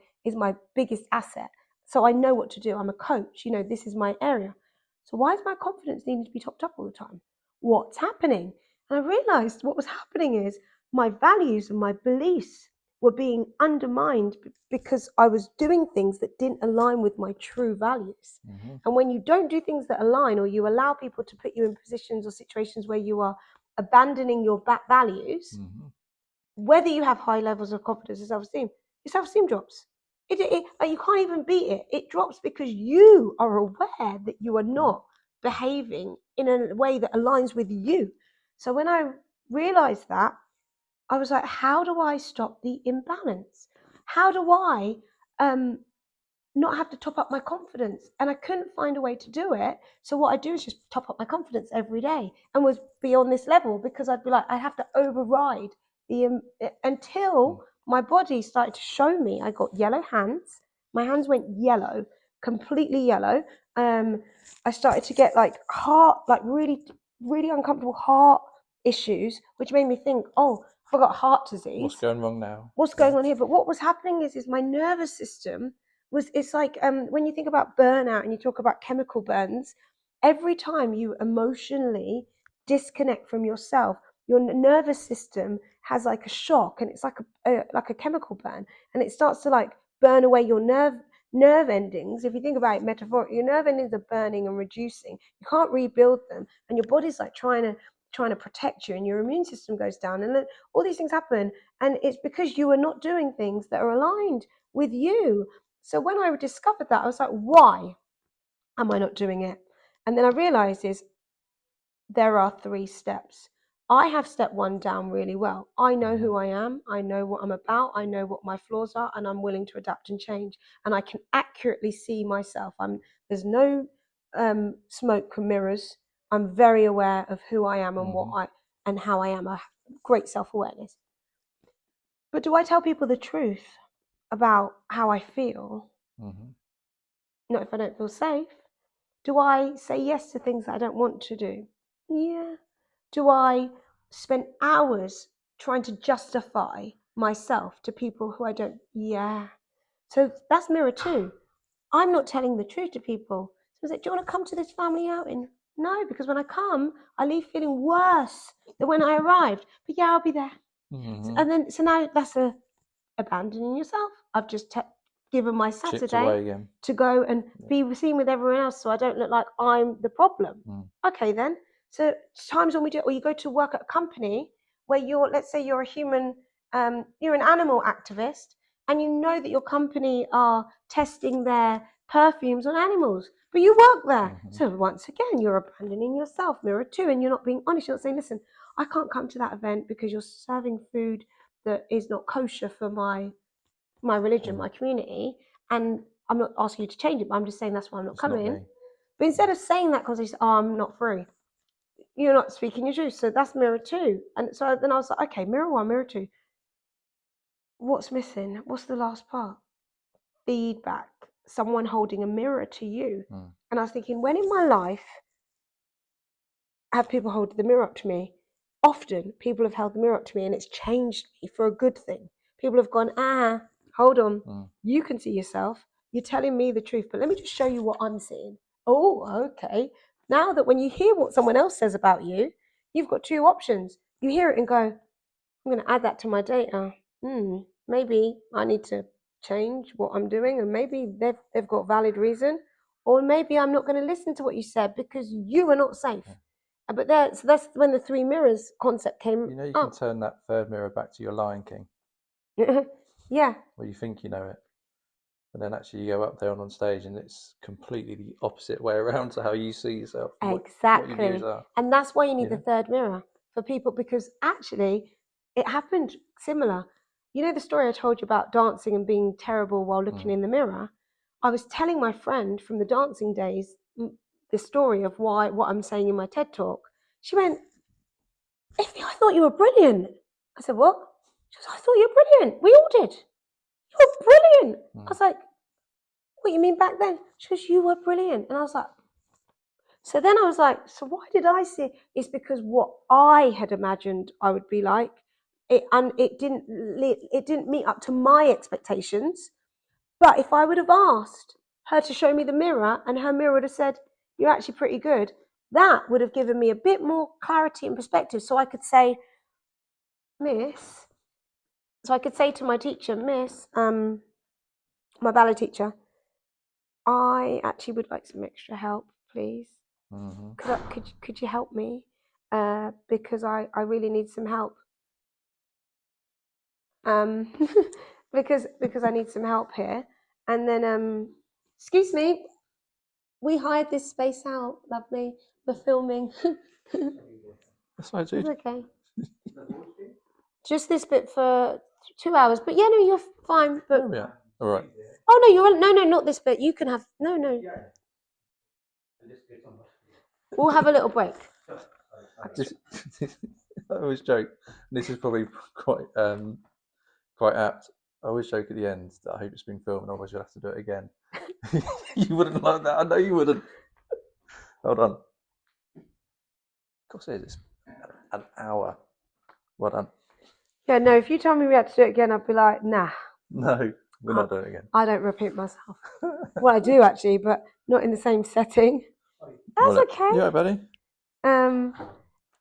biggest asset. So I know what to do. I'm a coach. This is my area. So why is my confidence needing to be topped up all the time? What's happening? And I realized what was happening is my values and my beliefs were being undermined because I was doing things that didn't align with my true values. And when you don't do things that align, or you allow people to put you in positions or situations where you are abandoning your values, whether you have high levels of confidence or self-esteem, your self-esteem drops. Like, you can't even beat it. It drops because you are aware that you are not behaving in a way that aligns with you. So when I realized that, I was like, how do I stop the imbalance? How do I not have to top up my confidence? And I couldn't find a way to do it. So what I do is just top up my confidence every day, and was beyond this level, because I'd be like, I have to override the until my body started to show me. I got yellow hands. My hands went yellow, completely yellow. I started to get like really, really uncomfortable heart issues, which made me think, oh, I've got heart disease. What's going wrong now? What's going on here? But what was happening is my nervous system it's like when you think about burnout and you talk about chemical burns, every time you emotionally disconnect from yourself, your nervous system has like a shock, and it's like a chemical burn, and it starts to like burn away your nerve endings. If you think about it metaphorically, your nerve endings are burning and reducing. You can't rebuild them, and your body's like trying to protect you, and your immune system goes down, and then all these things happen, and it's because you are not doing things that are aligned with you. So when I discovered that, I was like, why am I not doing it? And then I realized there are 3 steps. I have step 1 down really well. I know who I am. I know what I'm about. I know what my flaws are, and I'm willing to adapt and change. And I can accurately see myself. There's no smoke and mirrors. I'm very aware of who I am and how I am. I have great self-awareness. But do I tell people the truth about how I feel? Not if I don't feel safe. Do I say yes to things that I don't want to do? Yeah. Do I spend hours trying to justify myself to people who I don't? Yeah. So that's mirror 2. I'm not telling the truth to people. So I said, do you want to come to this family outing? No, because when I come, I leave feeling worse than when I arrived. But yeah, I'll be there. And then, so now that's abandoning yourself. I've just given my Saturday to go and be seen with everyone else, so I don't look like I'm the problem. Okay, then. So times when we do, or you go to work at a company where let's say you're a human you're an animal activist and you know that your company are testing their perfumes on animals, but you work there. So once again, you're abandoning yourself, mirror 2, and you're not being honest. You're not saying, listen, I can't come to that event because you're serving food that is not kosher for my religion, my community, and I'm not asking you to change it, but I'm just saying that's why I'm not coming. But instead of saying that because I'm not free, you're not speaking your truth. So that's mirror 2. And so then I was like, okay, mirror 1, mirror 2. What's missing? What's the last part? Feedback. Someone holding a mirror to you. And I was thinking, when in my life have people hold the mirror up to me? Often people have held the mirror up to me and it's changed me for a good thing. People have gone, hold on. You can see yourself. You're telling me the truth, but let me just show you what I'm seeing. Oh, okay. Now that when you hear what someone else says about you, you've got 2 options. You hear it and go, I'm going to add that to my data. Maybe I need to change what I'm doing, and maybe they've got valid reason, or maybe I'm not going to listen to what you said because you are not safe. But that's when the 3 mirrors concept came. You can turn that third mirror back to your Lion King. Yeah. Where you think you know it, and then actually you go up there on stage and it's completely the opposite way around to how you see yourself. Exactly. What your views are. And that's why you need the third mirror for people, because actually it happened similar. You know the story I told you about dancing and being terrible while looking in the mirror? I was telling my friend from the dancing days the story of what I'm saying in my TED talk. She went, Ife, I thought you were brilliant. I said, what? She goes, I thought you were brilliant. We all did. You were brilliant. I was like, what you mean back then? She goes, you were brilliant. And I was like, so then I was like, so why did I see? It's because what I had imagined I would be like, it didn't meet up to my expectations. But if I would have asked her to show me the mirror and her mirror would have said, you're actually pretty good, that would have given me a bit more clarity and perspective. So I could say, Miss, so I could say to my teacher, Miss, my ballet teacher, I actually would like some extra help, please. Could you help me? Because I really need some help. Because I need some help here. And then, excuse me, we hired this space out, lovely. We're filming. That's fine, dude. It's okay. Just this bit for 2 hours. But yeah, no, you're fine. But all right. oh no, no, not this bit. You can have no. We'll have a little break. I always joke. This is probably quite apt. I always joke at the end that I hope it's been filmed, otherwise you'll have to do it again. You wouldn't like that. I know you wouldn't. Hold on. Of course it is. It's an hour. Well done. Yeah, no, if you told me we had to do it again, I'd be like, nah. No, we're not doing it again. I don't repeat myself. Well, I do actually, but not in the same setting. That's okay. You all right, buddy?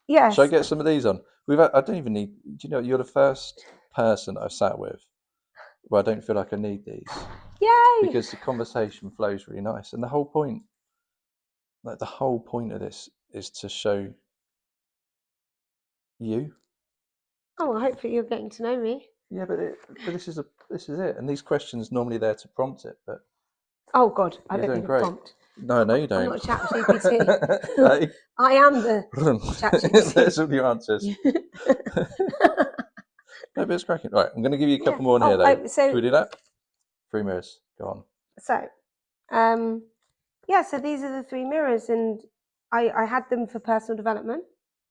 Yes. Should I get some of these on? I don't even need. Do you know you're the first person I've sat with where I don't feel like I need these. Yay! Because the conversation flows really nice, and the whole point of this is to show you. Oh, well, hopefully you're getting to know me. Yeah, but this is it, and these questions normally there to prompt it, but. Oh God, I don't need a prompt. No, you don't. I'm not a chat GPT. I am the chat GPT. There's all your answers. No, but it's cracking. Right, I'm going to give you a couple more on here, though. Can we do that? 3 mirrors. Go on. So, so these are the 3 mirrors, and I had them for personal development.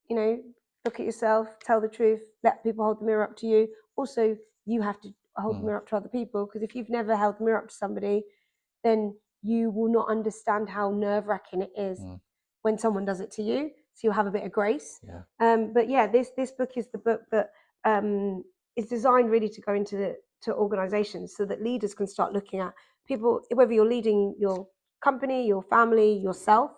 You know, look at yourself, tell the truth, let people hold the mirror up to you. Also, you have to hold the mirror up to other people, because if you've never held the mirror up to somebody, then you will not understand how nerve-wracking it is when someone does it to you. So you'll have a bit of grace. Yeah. But yeah, this book is the book that is designed really to go into to organizations so that leaders can start looking at people, whether you're leading your company, your family, yourself,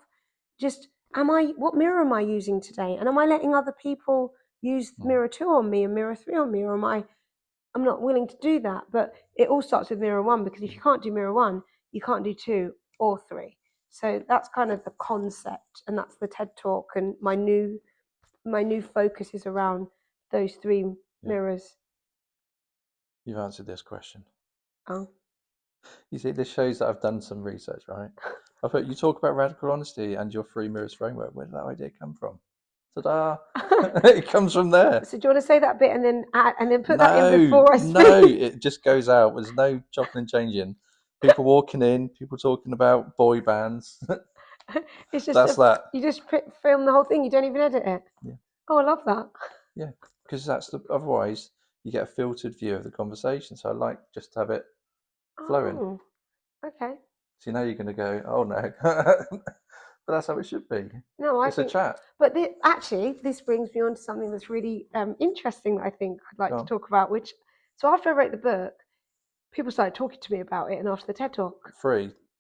just what mirror am I using today? And am I letting other people use mirror 2 on me and mirror 3 on me? Or I'm not willing to do that. But it all starts with mirror 1, because if you can't do mirror 1, you can't do 2 or 3. So that's kind of the concept, and that's the TED Talk, and my new focus is around those 3 mirrors. You've answered this question. Oh. You see, this shows that I've done some research, right? I thought you talk about radical honesty and your three mirrors framework. Where did that idea come from? Ta-da! It comes from there. So do you want to say that bit and then put that in No, before I speak? no, it just goes out. There's no chopping and changing. People walking in, people talking about boy bands. It's just That's that. you just film the whole thing. You don't even edit it. Yeah. Oh, I love that. Yeah, because otherwise you get a filtered view of the conversation. So I like just to have it flowing. Oh, okay. So now you're going to go, oh no, but that's how it should be. No, I It's think a chat. But actually, this brings me on to something that's really interesting that I think I'd like Go to on. talk about. So after I wrote the book, people started talking to me about it, and after the TED Talk,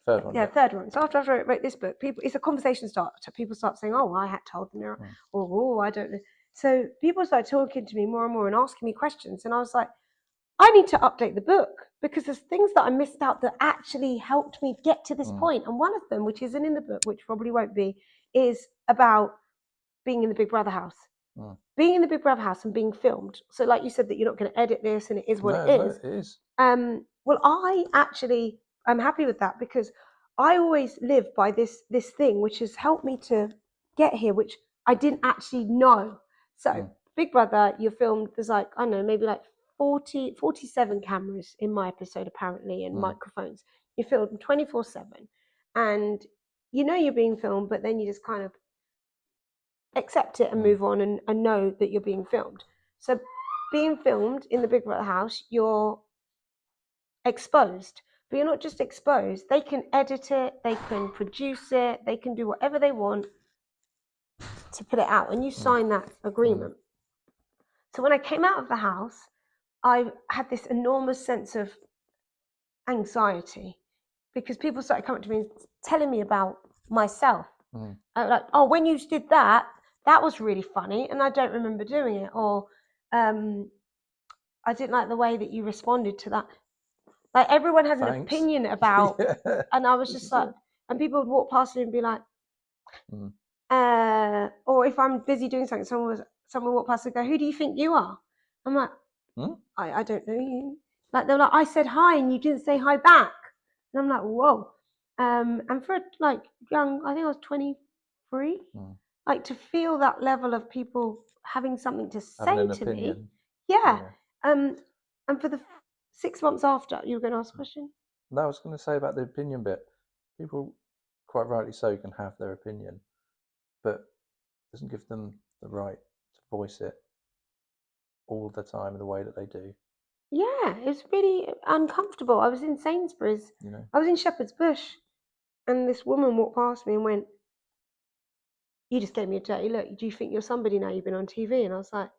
Third one. yeah, third one. So after I wrote this book, it's a conversation starter. People start saying, "Oh, I had told them," or "Oh, I don't know." So people started talking to me more and more and asking me questions, and I was like, I need to update the book because there's things that I missed out that actually helped me get to this point. And one of them, which isn't in the book, which probably won't be, is about being in the Big Brother house. Being in the Big Brother house and being filmed. So like you said that you're not going to edit this and it is what it is. No, it is. Well, I'm happy with that because I always live by this thing which has helped me to get here, which I didn't actually know. So Big Brother, you're filmed, there's like, I don't know, maybe like 47 cameras in my episode apparently, and microphones. You're filmed 24/7 and you know you're being filmed, but then you just kind of accept it and move on and know that you're being filmed. So being filmed in the Big Brother house, you're exposed, but you're not just exposed. They can edit it, they can produce it, they can do whatever they want to put it out, and you sign that agreement. So when I came out of the house, I had this enormous sense of anxiety because people started coming to me and telling me about myself. Like, oh, when you did that was really funny, and I don't remember doing it, or I didn't like the way that you responded to that. Like everyone has an opinion about, and I was just like, and people would walk past me and be like, or if I'm busy doing something, someone would walk past and go, "Who do you think you are?" I'm like, I don't know you. Like they're like, I said hi and you didn't say hi back, and I'm like, whoa. And for like young, I think I was 23, like to feel that level of people having something to say to me, yeah. And for the 6 months after, you were going to ask a question? No, I was going to say about the opinion bit. People, quite rightly so, can have their opinion, but it doesn't give them the right to voice it all the time in the way that they do. Yeah, it was really uncomfortable. I was in Sainsbury's. I was in Shepherd's Bush, and this woman walked past me and went, "You just gave me a dirty look. Do you think you're somebody now? You've been on TV?" And I was like,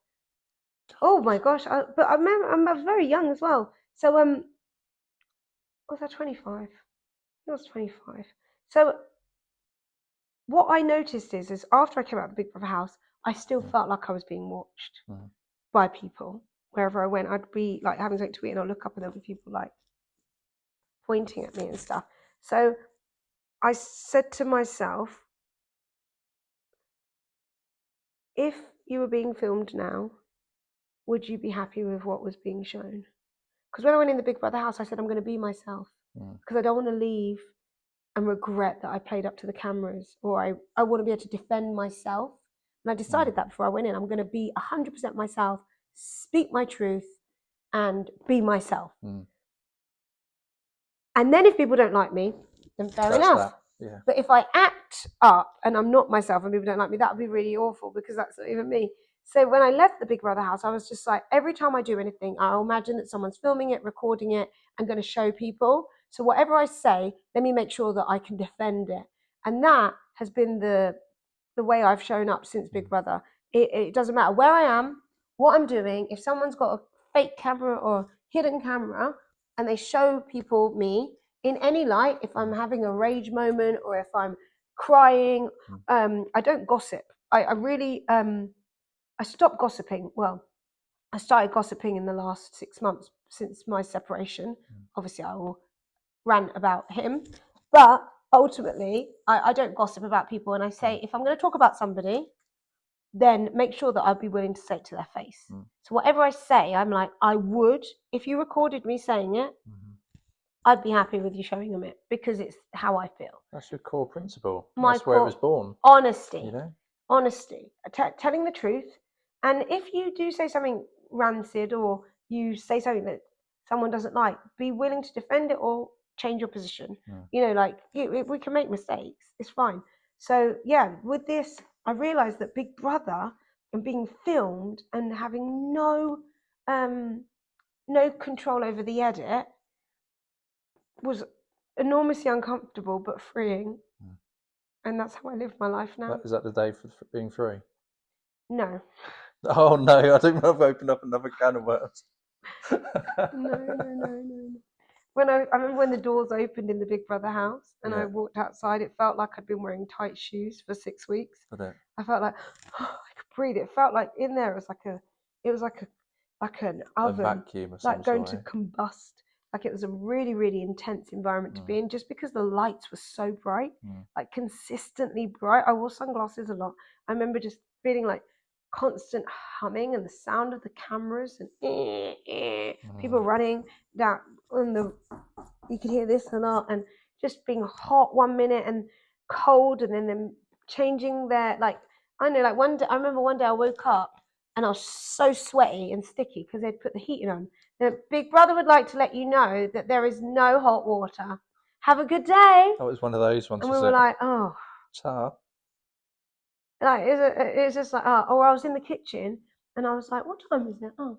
"Oh my gosh!" But I remember I was very young as well. So was I 25? I was 25. So what I noticed is after I came out of the Big Brother house, I still felt like I was being watched by people. Wherever I went, I'd be like having something to eat and I'd look up and there'd be people like pointing at me and stuff. So I said to myself, if you were being filmed now, would you be happy with what was being shown? Because when I went in the Big Brother house, I said, I'm going to be myself because I don't want to leave and regret that I played up to the cameras, or I want to be able to defend myself. And I decided that before I went in, I'm going to be 100% myself, speak my truth, and be myself. And then if people don't like me, then fair enough. Yeah. But if I act up and I'm not myself and people don't like me, that would be really awful because that's not even me. So when I left the Big Brother house, I was just like, every time I do anything, I'll imagine that someone's filming it, recording it, and going to show people. So whatever I say, let me make sure that I can defend it. And that has been the way I've shown up since Big Brother. It doesn't matter where I am, what I'm doing. If someone's got a fake camera or hidden camera and they show people me in any light, if I'm having a rage moment or if I'm crying, I don't gossip. I really, I stopped gossiping. Well, I started gossiping in the last 6 months since my separation. Obviously, I will rant about him, but ultimately, I don't gossip about people. And I say, if I'm going to talk about somebody, then make sure that I'd be willing to say it to their face. So whatever I say, I'm like, I would, if you recorded me saying it, I'd be happy with you showing them it, because it's how I feel. That's your core principle. My That's where it was born. Honesty. You know? Honesty. Telling the truth. And if you do say something rancid, or you say something that someone doesn't like, be willing to defend it or change your position. You know, like, we can make mistakes. It's fine. So yeah, with this, I realized that Big Brother and being filmed and having no control over the edit was enormously uncomfortable but freeing. And that's how I live my life now. Is that the day for being free? No. Oh no, I think I've opened up another can of worms. No. I remember when the doors opened in the Big Brother house and I walked outside, it felt like I'd been wearing tight shoes for 6 weeks. I felt like, I could breathe. It felt like in there it was like an oven, a vacuum of like some going sort, to combust. Like, it was a really, really intense environment to be in, just because the lights were so bright, like consistently bright. I wore sunglasses a lot. I remember just feeling like constant humming and the sound of the cameras and people running down on you could hear this and that, and just being hot 1 minute and cold, and then them changing their, like, I know, like one day, I remember one day I woke up and I was so sweaty and sticky because they'd put the heating on. The Big Brother would like to let you know that there is no hot water. Have a good day. That was one of those ones. And we were like, oh. Like, it's just like, oh. Or I was in the kitchen and I was like, what time is it? Oh.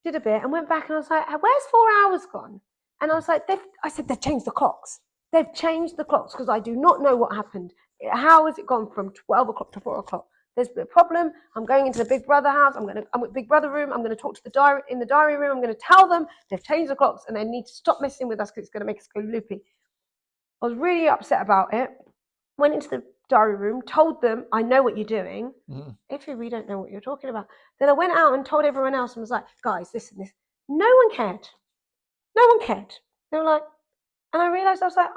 Did a bit and went back and I was like, where's 4 hours gone? And I was like, they've changed the clocks. They've changed the clocks because I do not know what happened. How has it gone from 12 o'clock to 4 o'clock? There's a problem. I'm going into the Big Brother house. I'm with Big Brother room. I'm going to talk to the diary room. I'm going to tell them they've changed the clocks and they need to stop messing with us because it's going to make us go loopy. I was really upset about it. Went into the diary room, told them, I know what you're doing. If we don't know what you're talking about. Then I went out and told everyone else and was like, guys, listen, this. No one cared. No one cared. They were like, and I realized, I was like,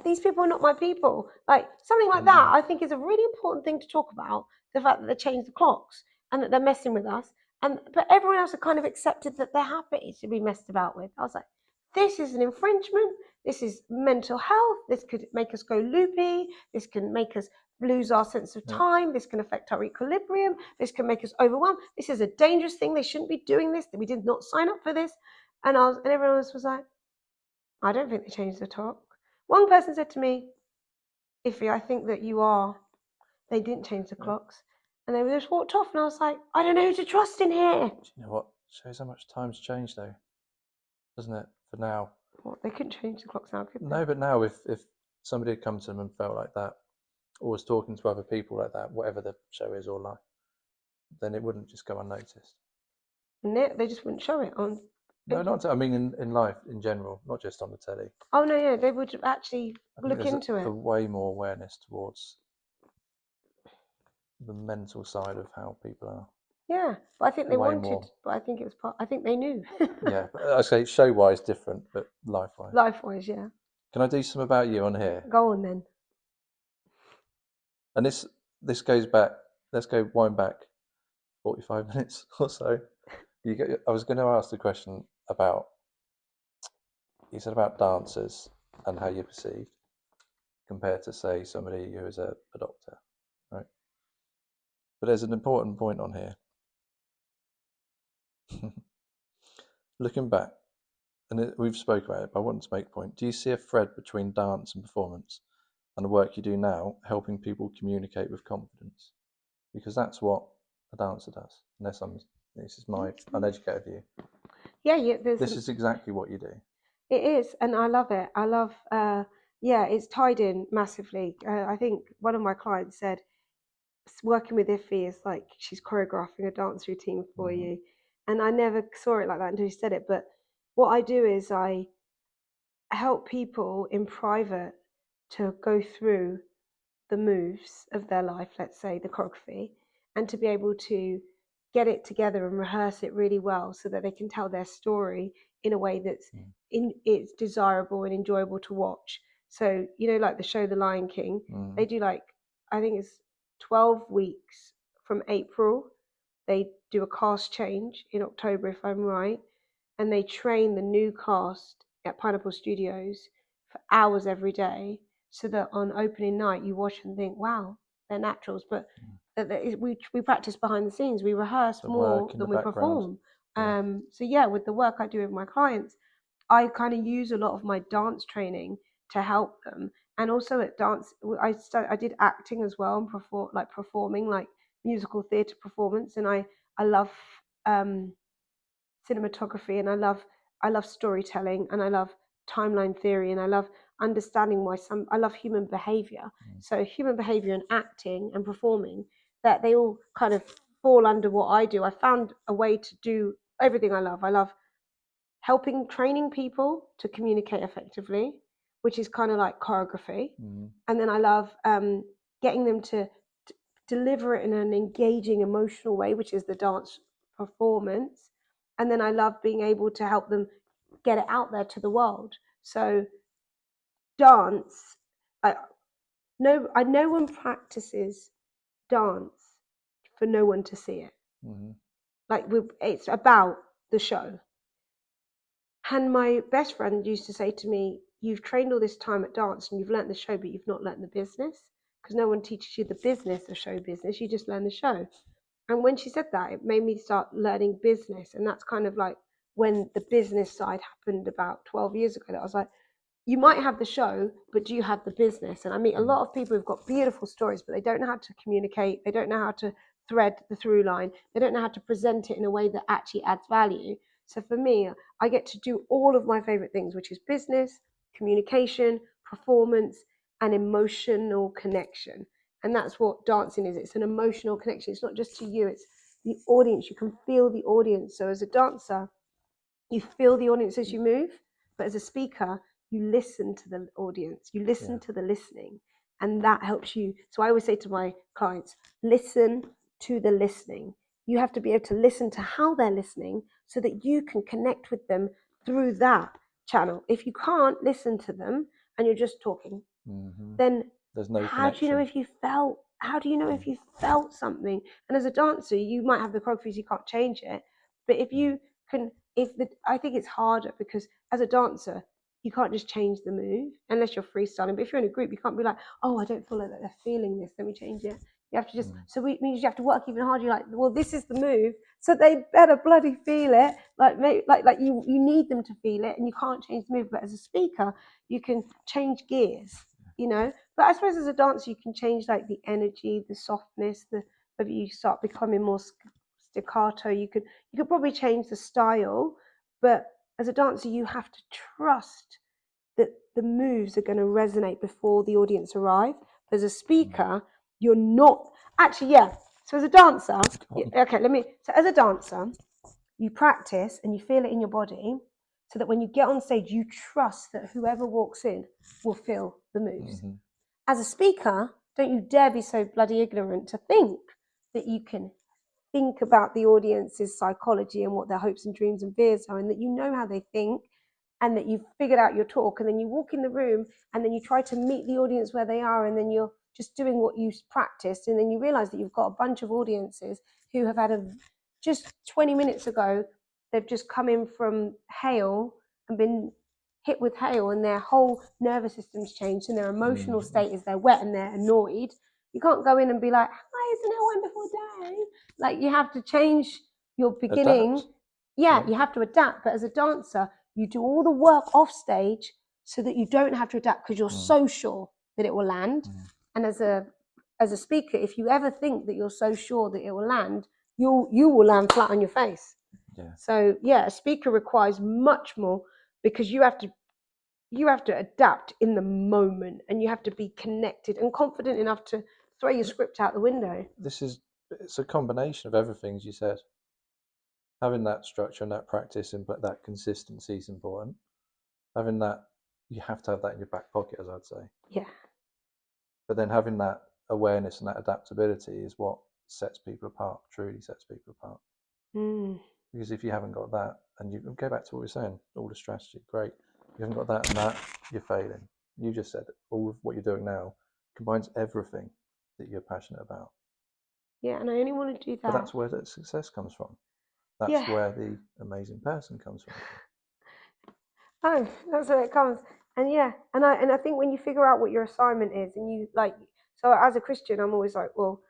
these people are not my people. Like, something like that, I think, is a really important thing to talk about. The fact that they changed the clocks and that they're messing with us. But everyone else had kind of accepted that they're happy to be messed about with. I was like, this is an infringement. This is mental health. This could make us go loopy. This can make us lose our sense of time. This can affect our equilibrium. This can make us overwhelmed. This is a dangerous thing. They shouldn't be doing this. We did not sign up for this. And everyone else was like, I don't think they changed the talk. One person said to me, Ife, I think that they didn't change the clocks. And they just walked off and I was like, I don't know who to trust in here. Do you know what? Shows how much time's changed though, doesn't it? For now. What, they couldn't change the clocks now, could they? No, but now if somebody had come to them and felt like that, or was talking to other people like that, whatever the show is or like, then it wouldn't just go unnoticed. And they just wouldn't show it on. No, I mean in life in general, not just on the telly. Oh no, yeah, they would actually look into it. Way more awareness towards the mental side of how people are. Yeah, but I think they wanted. More. But I think it was part. I think they knew. Yeah, but I say show-wise different, but life-wise. Life-wise, yeah. Can I do some about you on here? Go on then. And this goes back. Let's go wind back 45 minutes or so. I was going to ask the question about. You said about dancers and how you're perceived compared to, say, somebody who is a doctor, right? But there's an important point on here. Looking back, and we've spoke about it, but I want to make a point. Do you see a thread between dance and performance and the work you do now, helping people communicate with confidence? Because that's what a dancer does. This is my uneducated view. Yeah. This is exactly what you do. It is, and I love it. I love, it's tied in massively. I think one of my clients said, working with Ife is like she's choreographing a dance routine for you. And I never saw it like that until she said it. But what I do is I help people in private to go through the moves of their life, let's say the choreography, and to be able to get it together and rehearse it really well so that they can tell their story in a way that's it's desirable and enjoyable to watch. So, like the show The Lion King, they do like I think it's 12 weeks from April. They do a cast change in October, if I'm right, and they train the new cast at Pineapple Studios for hours every day, so that on opening night you watch and think, wow, they're naturals. But we practice behind the scenes. We rehearse more than we perform. So yeah, with the work I do with my clients, I kind of use a lot of my dance training to help them. And also at dance, I did acting as well, and performing like musical theatre performance. And I love um, cinematography, and I love storytelling, and I love timeline theory, and I love understanding I love human behavior. So human behavior and acting and performing, that they all kind of fall under what I do. I found a way to do everything I love. I love helping training people to communicate effectively, which is kind of like choreography. And then I love getting them to deliver it in an engaging, emotional way, which is the dance performance. And then I love being able to help them get it out there to the world. So dance, no one practices dance for no one to see it. Like it's about the show. And my best friend used to say to me, you've trained all this time at dance and you've learnt the show, but you've not learnt the business, because no one teaches you the business of show business. You just learn the show. And when she said that, it made me start learning business. And that's kind of like when the business side happened about 12 years ago, that I was like, you might have the show, but do you have the business? And I meet a lot of people who've got beautiful stories, but they don't know how to communicate. They don't know how to thread the through line. They don't know how to present it in a way that actually adds value. So for me, I get to do all of my favorite things, which is business, communication, performance, and emotional connection. And that's what dancing is. It's an emotional connection. It's not just to you, it's the audience. You can feel the audience. So as a dancer, you feel the audience as you move, but as a speaker, you listen to the audience, you listen to the listening, and that helps you. So I always say to my clients, listen to the listening. You have to be able to listen to how they're listening so that you can connect with them through that channel. If you can't listen to them and you're just talking, then there's no how connection. do you know if you felt? How do you know if you felt something? And as a dancer, you might have the choreographies, you can't change it. But if you can, I think it's harder because as a dancer, you can't just change the move unless you're freestyling. But if you're in a group, you can't be like, oh, I don't feel like they're feeling this, let me change it. You have to just, so it means you have to work even harder. You're like, well, this is the move, so they better bloody feel it. Like you need them to feel it, and you can't change the move. But as a speaker, you can change gears, you know. But I suppose as a dancer, you can change like the energy, the softness, whether you start becoming more staccato. You could probably change the style, but as a dancer, you have to trust that the moves are going to resonate before the audience arrive. As a speaker, you're not actually, So as a dancer, so as a dancer, you practice and you feel it in your body, so that when you get on stage, you trust that whoever walks in will feel the moves. As a speaker, don't you dare be so bloody ignorant to think that you can think about the audience's psychology and what their hopes and dreams and fears are, and that you know how they think, and that you've figured out your talk, and then you walk in the room and then you try to meet the audience where they are, and then you're just doing what you practiced, and then you realize that you've got a bunch of audiences who have had just 20 minutes ago, they've just come in from hail and been hit with hail, and their whole nervous system's changed, and their emotional state is they're wet and they're annoyed. You can't go in and be like, hi, it's a wonderful day. Like, you have to change your beginning. You have to adapt. But as a dancer, you do all the work off stage so that you don't have to adapt, because you're so sure that it will land. And as a speaker, if you ever think that you're so sure that it will land, you will land flat on your face. So a speaker requires much more, because you have to adapt in the moment, and you have to be connected and confident enough to throw your script out the window. It's a combination of everything, as you said. Having that structure and that practice and that consistency is important. Having that, you have to have that in your back pocket, as I'd say. Yeah. But then having that awareness and that adaptability is what sets people apart, truly sets people apart. Because if you haven't got that, and you go back to what we were saying, all the strategy, great. If you haven't got that and that, you're failing. You just said all of what you're doing now combines everything. that you're passionate about. Yeah, and I only want to do that. But that's where that success comes from. That's where the amazing person comes from. Oh, that's where it comes. And I think when you figure out what your assignment is, and you like, so as a Christian, I'm always like, well,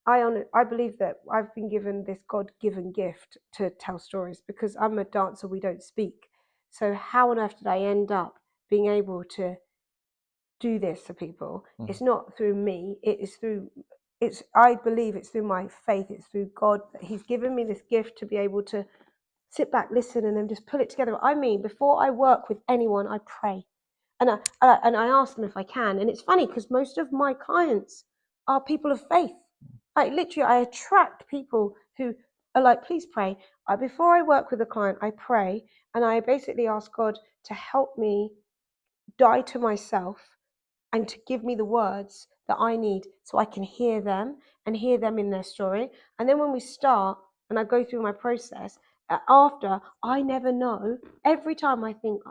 I believe that I've been given this God-given gift to tell stories because I'm a dancer. We don't speak. So how on earth did I end up being able to do this for people? It's not through me. I believe it's through my faith. It's through God that He's given me this gift to be able to sit back, listen, and then just pull it together. I mean, before I work with anyone, I pray. And I ask them if I can. And it's funny because most of my clients are people of faith. Like literally, I attract people who are like, please pray. Before I work with a client, I pray and I basically ask God to help me die to myself and to give me the words that I need so I can hear them and hear them in their story. And then when we start and I go through my process, after, I never know. Every time I think,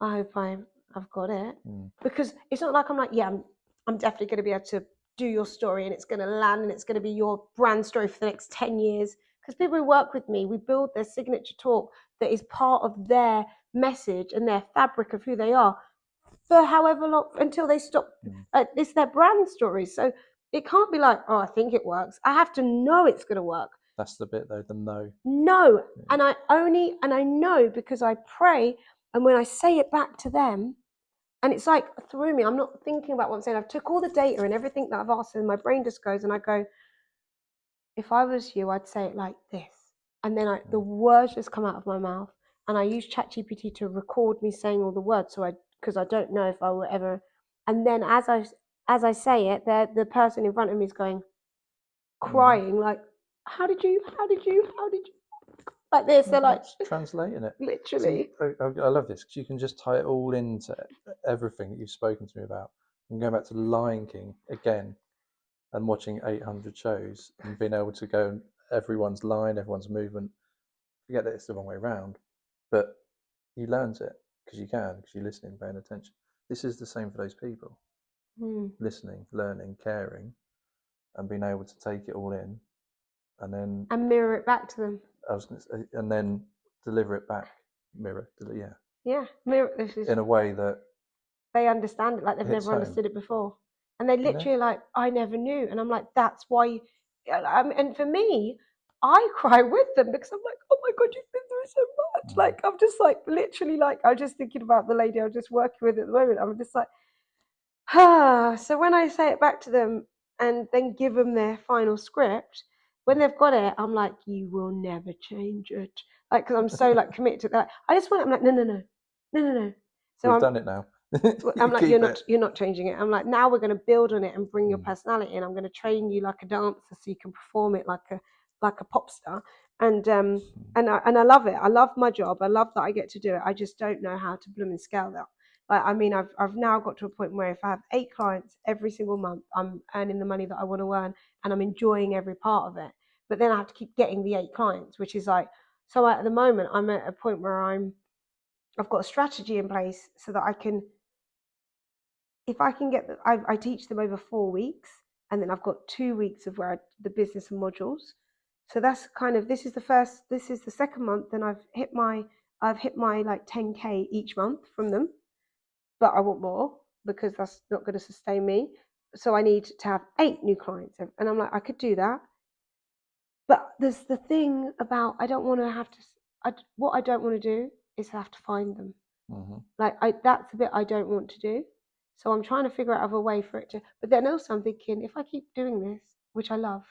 I hope I've got it. Because it's not like I'm like, yeah, I'm definitely going to be able to do your story and it's going to land and it's going to be your brand story for the next 10 years. Because people who work with me, we build their signature talk that is part of their message and their fabric of who they are for however long until they stop. It's their brand story. So it can't be like, oh, I think it works. I have to know it's going to work. That's the bit though, the no. No. And I know because I pray. And when I say it back to them, and it's like through me, I'm not thinking about what I'm saying. I've took all the data and everything that I've asked, and my brain just goes, and I go, if I was you, I'd say it like this. And then the words just come out of my mouth. And I use ChatGPT to record me saying all the words, because I don't know if I will ever. And then as I say it, the person in front of me is going, crying, like, how did you? Like this, they're like translating it. literally. See, I love this because you can just tie it all into everything that you've spoken to me about. And going back to the Lion King again, and watching 800 shows and being able to go everyone's line, everyone's movement. Forget that it's the wrong way around, but you learned it because you're listening, paying attention. This is the same for those people. Listening, learning, caring, and being able to take it all in, and mirror it back to them. And then deliver it back. Mirror, Mirror. This is in a way that they understand it like they've never understood it before, and they literally like, I never knew, and I'm like, that's why. And for me, I cry with them because I'm like, oh my God, you've been through so much. Like I'm just like literally like I was just thinking about the lady I was just working with at the moment. I'm just like, So when I say it back to them and then give them their final script, when they've got it, I'm like, you will never change it. Like, because I'm so like committed to that. I just want. I'm like, no. So we've done it now. I'm like, you're not changing it. I'm like, now we're going to build on it and bring your personality, and I'm going to train you like a dancer so you can perform it like a pop star. And I love it. I love my job. I love that I get to do it. I just don't know how to bloom and scale that. Like, I mean, I've now got to a point where if I have 8 clients every single month, I'm earning the money that I want to earn and I'm enjoying every part of it. But then I have to keep getting the 8 clients, which is like, so at the moment, I'm at a point where I've got a strategy in place so that I can, if I can get, I teach them over 4 weeks, and then I've got 2 weeks of the business and modules. So that's kind of, this is the second month, and I've hit my like 10K each month from them. But I want more because that's not going to sustain me. So I need to have 8 new clients. And I'm like, I could do that. But there's the thing about, I don't want to have to, what I don't want to do is have to find them. Like that's the bit I don't want to do. So I'm trying to figure out a way for it to, but then also I'm thinking, if I keep doing this, which I love,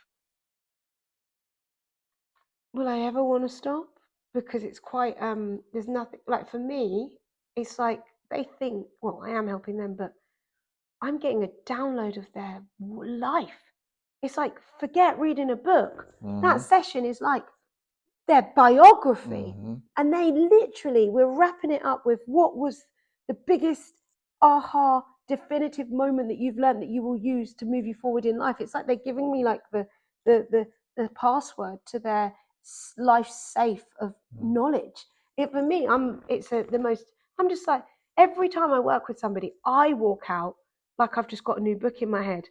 will I ever want to stop? Because it's quite, there's nothing, like for me, it's like they think, well, I am helping them, but I'm getting a download of their life. It's like, forget reading a book. That session is like their biography. And they literally, we're wrapping it up with what was the biggest aha definitive moment that you've learned that you will use to move you forward in life. It's like they're giving me like the password to their life safe of knowledge. For me, I'm just like, every time I work with somebody, I walk out like I've just got a new book in my head.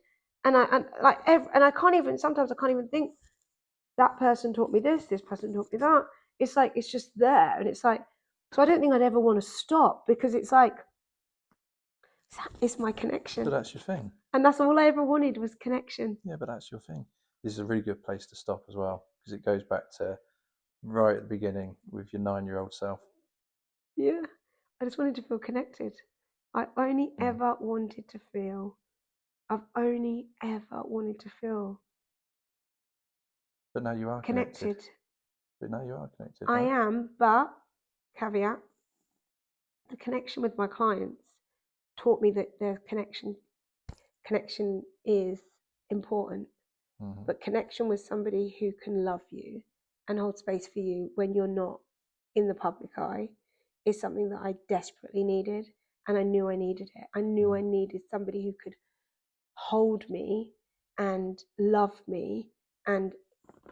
And I can't even, sometimes I can't even think that person taught me this person taught me that. It's like, it's just there. And it's like, so I don't think I'd ever want to stop, because it's like, it's my connection. But that's your thing. And that's all I ever wanted, was connection. Yeah, but that's your thing. This is a really good place to stop as well, because it goes back to right at the beginning with your 9-year-old self. Yeah. I just wanted to feel connected. I only ever wanted to feel. I've only ever wanted to feel But now you are connected. But now you are connected. I Right? am, but caveat, the connection with my clients taught me that the connection is important. But connection with somebody who can love you and hold space for you when you're not in the public eye is something that I desperately needed. And I knew I needed it. I knew I needed somebody who could hold me and love me and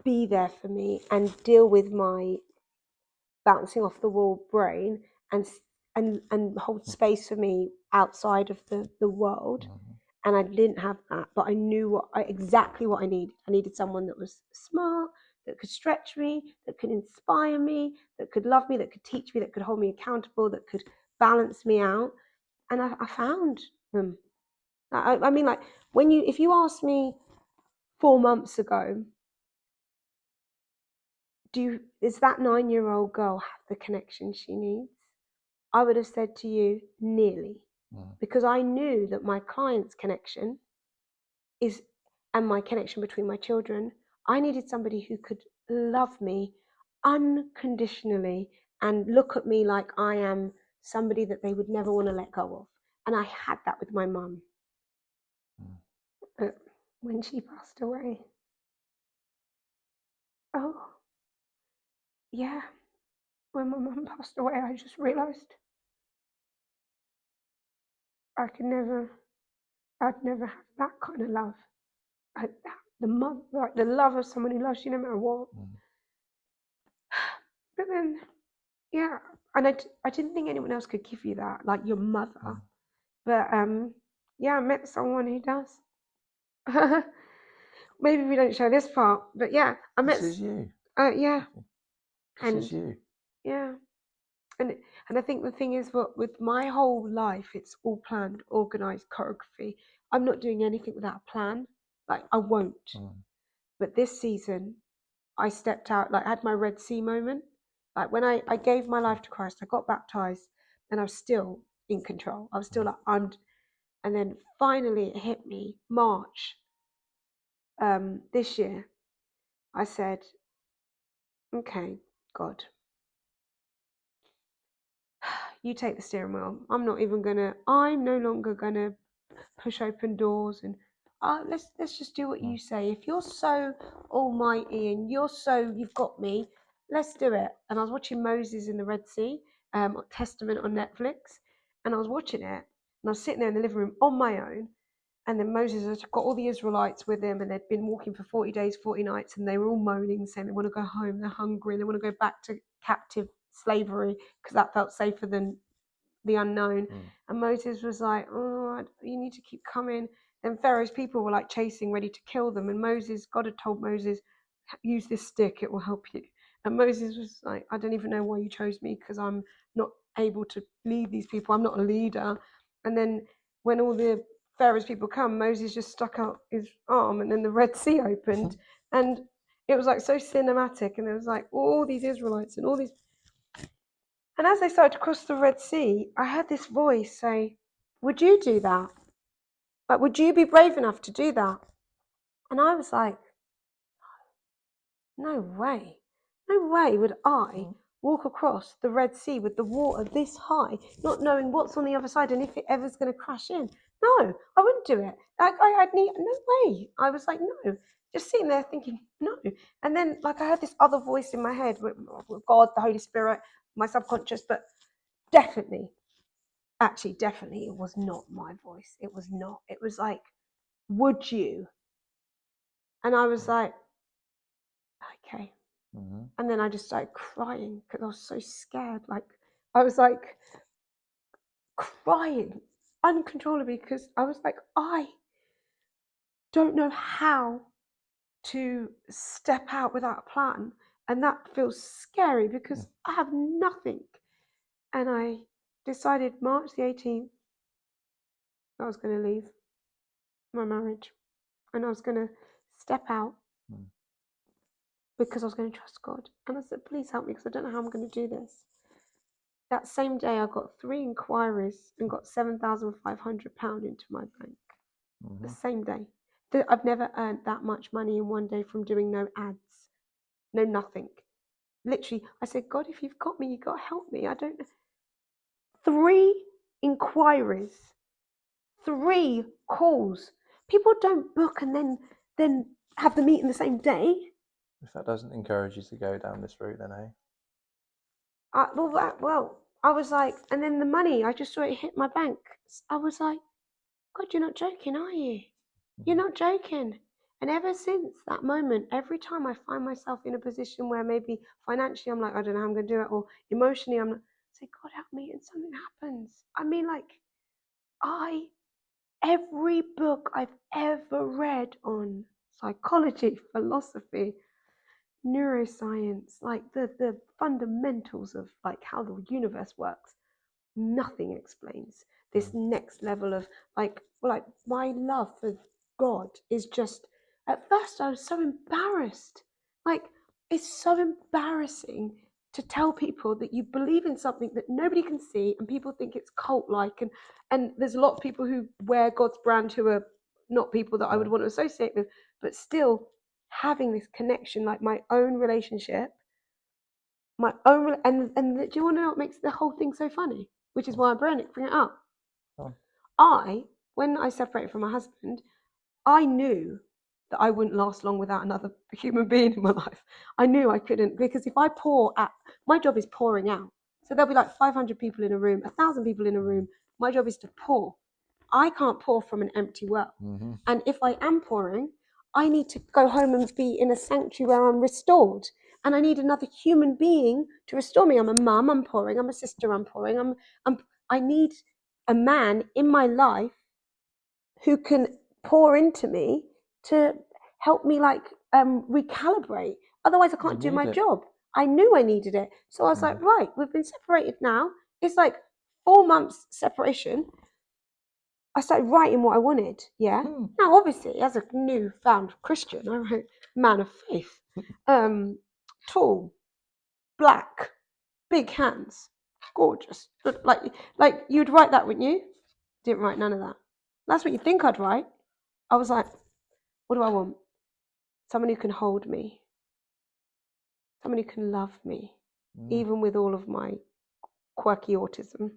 be there for me and deal with my bouncing off the wall brain and hold space for me outside of the world. And I didn't have that, but I knew exactly what I needed. I needed someone that was smart, that could stretch me, that could inspire me, that could love me, that could teach me, that could hold me accountable, that could balance me out. And I found them. I mean, like, if you asked me 4 months ago, does that 9-year-old girl have the connection she needs? I would have said to you, nearly, because I knew that my client's connection and my connection between my children, I needed somebody who could love me unconditionally and look at me like I am somebody that they would never want to let go of. And I had that with my mum. But when she passed away, when my mum passed away, I just realised I'd never have that kind of love. The love of someone who loves you no matter what. But then, yeah, and I didn't think anyone else could give you that, like your mother. But yeah, I met someone who does. Maybe we don't show this part, but yeah, I met. This is you. Yeah. This is you. Yeah, and I think the thing is, what with my whole life, it's all planned, organised, choreography. I'm not doing anything without a plan. Like, I won't. But this season, I stepped out, like, I had my Red Sea moment. Like, when I gave my life to Christ, I got baptized, and I was still in control. I was still like, and then finally it hit me, March this year. I said, okay, God, you take the steering wheel. I'm no longer gonna push open doors and let's just do what you say. If you're so almighty and you've got me, let's do it. And I was watching Moses in the Red Sea, Testament on Netflix, and I was watching it, and I was sitting there in the living room on my own. And then Moses had got all the Israelites with him, and they'd been walking for 40 days, 40 nights, and they were all moaning, saying they want to go home, they're hungry, they want to go back to captive slavery because that felt safer than the unknown. And Moses was like, oh, you need to keep coming. Then Pharaoh's people were like chasing, ready to kill them. And God had told Moses, use this stick, it will help you. And Moses was like, I don't even know why you chose me, because I'm not able to lead these people. I'm not a leader. And then when all the Pharaoh's people come, Moses just stuck out his arm, and then the Red Sea opened. And it was like so cinematic. And there was like all these Israelites and all these. And as they started to cross the Red Sea, I heard this voice say, would you do that? Like, would you be brave enough to do that? And I was like, no way. No way would I walk across the Red Sea with the water this high, not knowing what's on the other side and if it ever's going to crash in. No, I wouldn't do it. Like, no way. I was like, no. Just sitting there thinking, no. And then, like, I heard this other voice in my head with God, the Holy Spirit, my subconscious, but definitely, it was not my voice. It was not. It was like, would you? And I was like, okay. And then I just started crying because I was so scared. Like, I was like crying uncontrollably because I was like, I don't know how to step out without a plan. And that feels scary because I have nothing. And I decided March the 18th, I was going to leave my marriage and I was going to step out because I was going to trust God. And I said, please help me because I don't know how I'm going to do this. That same day, I got 3 inquiries and got £7,500 into my bank. The same day. I've never earned that much money in one day from doing no ads, no nothing. Literally, I said, God, if you've got me, you've got to help me. I don't know. 3 inquiries, 3 calls. People don't book and then have the meeting the same day. If that doesn't encourage you to go down this route, then I was like, and then the money, I just saw it hit my bank. I was like, God, you're not joking, are you? You're not joking. And ever since that moment, every time I find myself in a position where maybe financially I'm like, I don't know how I'm going to do it, or emotionally I'm like, say, God help me, and something happens. I mean, like, every book I've ever read on psychology, philosophy, neuroscience, like the fundamentals of like how the universe works, nothing explains this next level of like my love for God is just, at first I was so embarrassed. Like, it's so embarrassing to tell people that you believe in something that nobody can see and people think it's cult like, and there's a lot of people who wear God's brand who are not people that I would want to associate with, but still having this connection, like my own relationship, my own, and do you want to know what makes the whole thing so funny? Which is why I bring it up. When I separated from my husband, I knew that I wouldn't last long without another human being in my life. I knew I couldn't, because if I my job is pouring out. So there'll be like 500 people in a room, 1,000 people in a room. My job is to pour. I can't pour from an empty well. And if I am pouring, I need to go home and be in a sanctuary where I'm restored. And I need another human being to restore me. I'm a mum, I'm pouring. I'm a sister, I'm pouring. I need a man in my life who can pour into me to help me recalibrate. Otherwise, I can't do my job. I knew I needed it. So I was like, right, we've been separated now. It's like 4 months separation. I started writing what I wanted, yeah? Now, obviously, as a newfound Christian, I wrote man of faith, tall, black, big hands, gorgeous. Like you'd write that, wouldn't you? Didn't write none of that. That's what you think I'd write. I was like, what do I want? Someone who can hold me. Someone who can love me, even with all of my quirky autism.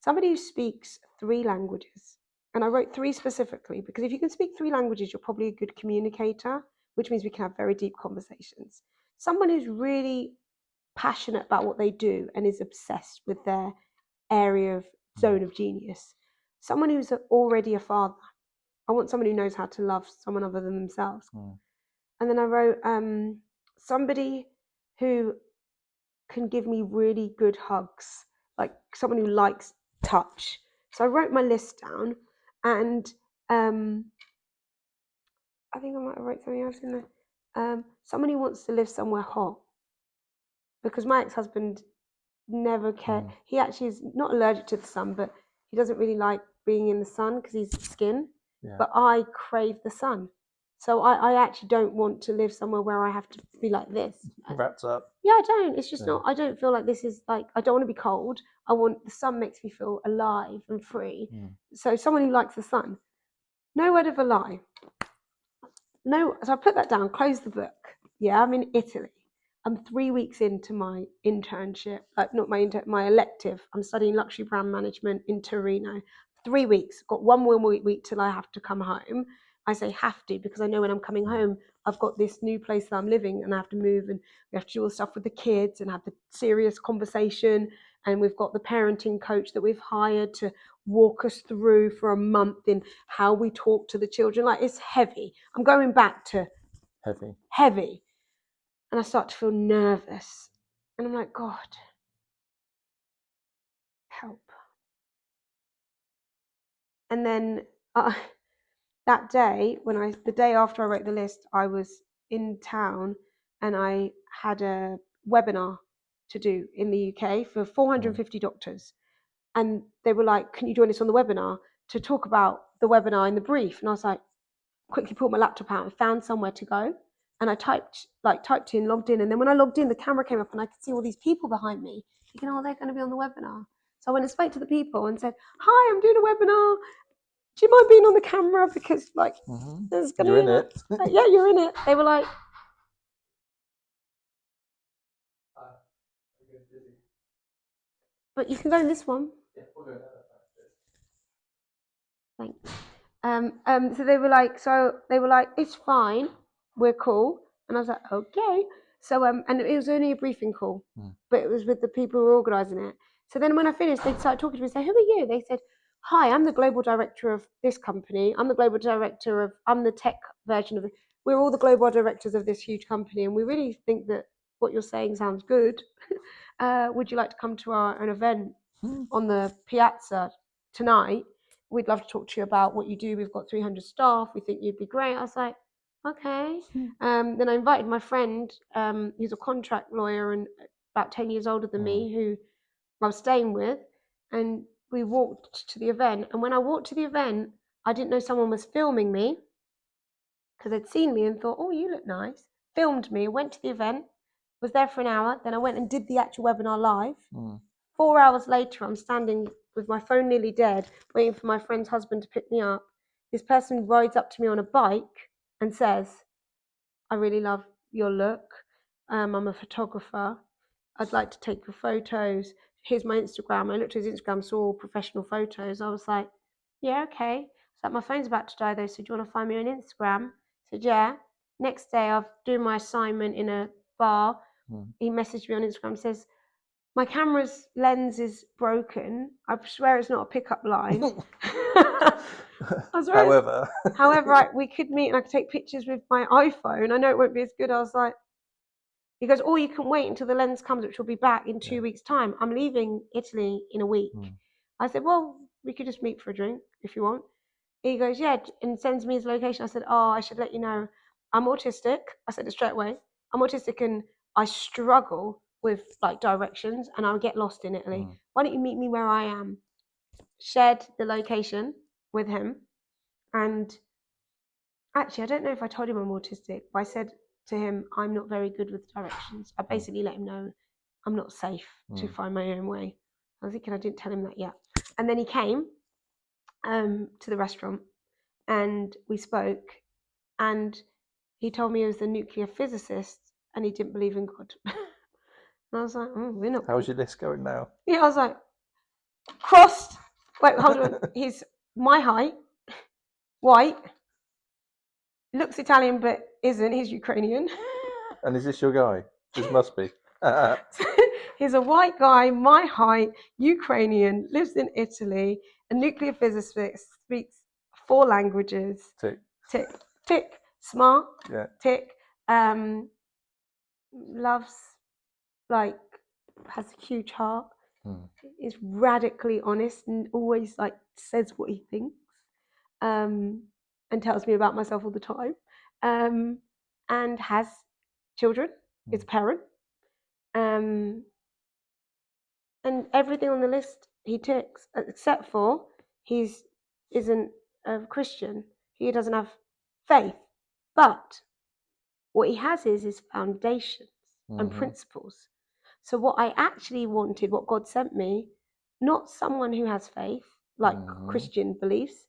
Somebody who speaks 3 languages. And I wrote 3 specifically because if you can speak 3 languages, you're probably a good communicator, which means we can have very deep conversations. Someone who's really passionate about what they do and is obsessed with their area of zone of genius. Someone who's already a father. I want someone who knows how to love someone other than themselves. And then I wrote somebody who can give me really good hugs, like someone who likes touch. So I wrote my list down, and I think I might have wrote something else in there. Someone who wants to live somewhere hot, because my ex-husband never cared. He actually is not allergic to the sun, but he doesn't really like being in the sun because he's skin. But I crave the sun. So I actually don't want to live somewhere where I have to be like this. wrapped up. Yeah, I don't. It's just not, I don't feel like this is like, I don't want to be cold. The sun makes me feel alive and free. So someone who likes the sun. No word of a lie. No, so I put that down, close the book. Yeah, I'm in Italy. I'm 3 weeks into my internship, not my elective. I'm studying luxury brand management in Torino. 3 weeks, got 1 more week till I have to come home. I say have to because I know when I'm coming home, I've got this new place that I'm living and I have to move and we have to do all the stuff with the kids and have the serious conversation. And we've got the parenting coach that we've hired to walk us through for a month in how we talk to the children. Like, it's heavy. I'm going back to heavy. And I start to feel nervous. And I'm like, God, help. And then that day, the day after I wrote the list, I was in town and I had a webinar to do in the UK for 450 doctors. And they were like, can you join us on the webinar to talk about the webinar in the brief? And I was like, quickly pulled my laptop out and found somewhere to go. And I typed in, logged in. And then when I logged in, the camera came up and I could see all these people behind me. Thinking, oh, they're going to be on the webinar. So I went and spoke to the people and said, hi, I'm doing a webinar. Do you mind being on the camera? Because there's going to You're be in it. yeah, you're in it. They were like, but you can go in this one. Thanks. So they were like, it's fine, we're cool. And I was like, okay. So and it was only a briefing call, but it was with the people who were organising it. So then when I finished, they started talking to me and said, who are you? They said, hi, I'm the global director of this company. I'm the tech version of it. We're all the global directors of this huge company, and we really think that what you're saying sounds good. Would you like to come to an event on the piazza tonight? We'd love to talk to you about what you do. We've got 300 staff. We think you'd be great. I was like, okay. Then I invited my friend, who's a contract lawyer and about 10 years older than me, who I was staying with, and we walked to the event. And when I walked to the event, I didn't know someone was filming me because they'd seen me and thought, oh, you look nice. Filmed me, went to the event, was there for an hour. Then I went and did the actual webinar live. 4 hours later, I'm standing with my phone nearly dead, waiting for my friend's husband to pick me up. This person rides up to me on a bike and says, I really love your look. I'm a photographer. I'd like to take your photos. Here's my Instagram. I looked at his Instagram, saw all professional photos. I was like, yeah, okay. So my phone's about to die though, so do you want to find me on Instagram? I said, yeah. Next day, I've doing my assignment in a bar. He messaged me on Instagram, says, my camera's lens is broken. I swear it's not a pickup line. However, we could meet and I could take pictures with my iPhone. I know it won't be as good. I was like, he goes, you can wait until the lens comes, which will be back in 2 weeks' time. I'm leaving Italy in a week. I said, well, we could just meet for a drink if you want. He goes, yeah, and sends me his location. I said, I should let you know, I'm autistic. I said it straight away. I'm autistic and I struggle with directions and I'll get lost in Italy. Why don't you meet me where I am? Shared the location with him. And actually, I don't know if I told him I'm autistic, but I said to him, I'm not very good with directions. I basically let him know I'm not safe to find my own way. I was thinking I didn't tell him that yet. And then he came to the restaurant and we spoke, and he told me he was a nuclear physicist and he didn't believe in God. And I was like, we're not. How's your list going now? Yeah, I was like, crossed. Wait, hold on. He's my height, white, looks Italian but isn't. He's Ukrainian. And is this your guy? This must be. He's a white guy, my height, Ukrainian, lives in Italy, a nuclear physicist, speaks 4 languages. Tick. Tick. Tick. Smart. Yeah. Tick. Loves, has a huge heart. Is radically honest and always says what he thinks. And tells me about myself all the time. And has children. Is a parent. And everything on the list he ticks, except for he isn't a Christian. He doesn't have faith. But what he has is his foundations and principles. So what I actually wanted, what God sent me, not someone who has faith, like Christian beliefs,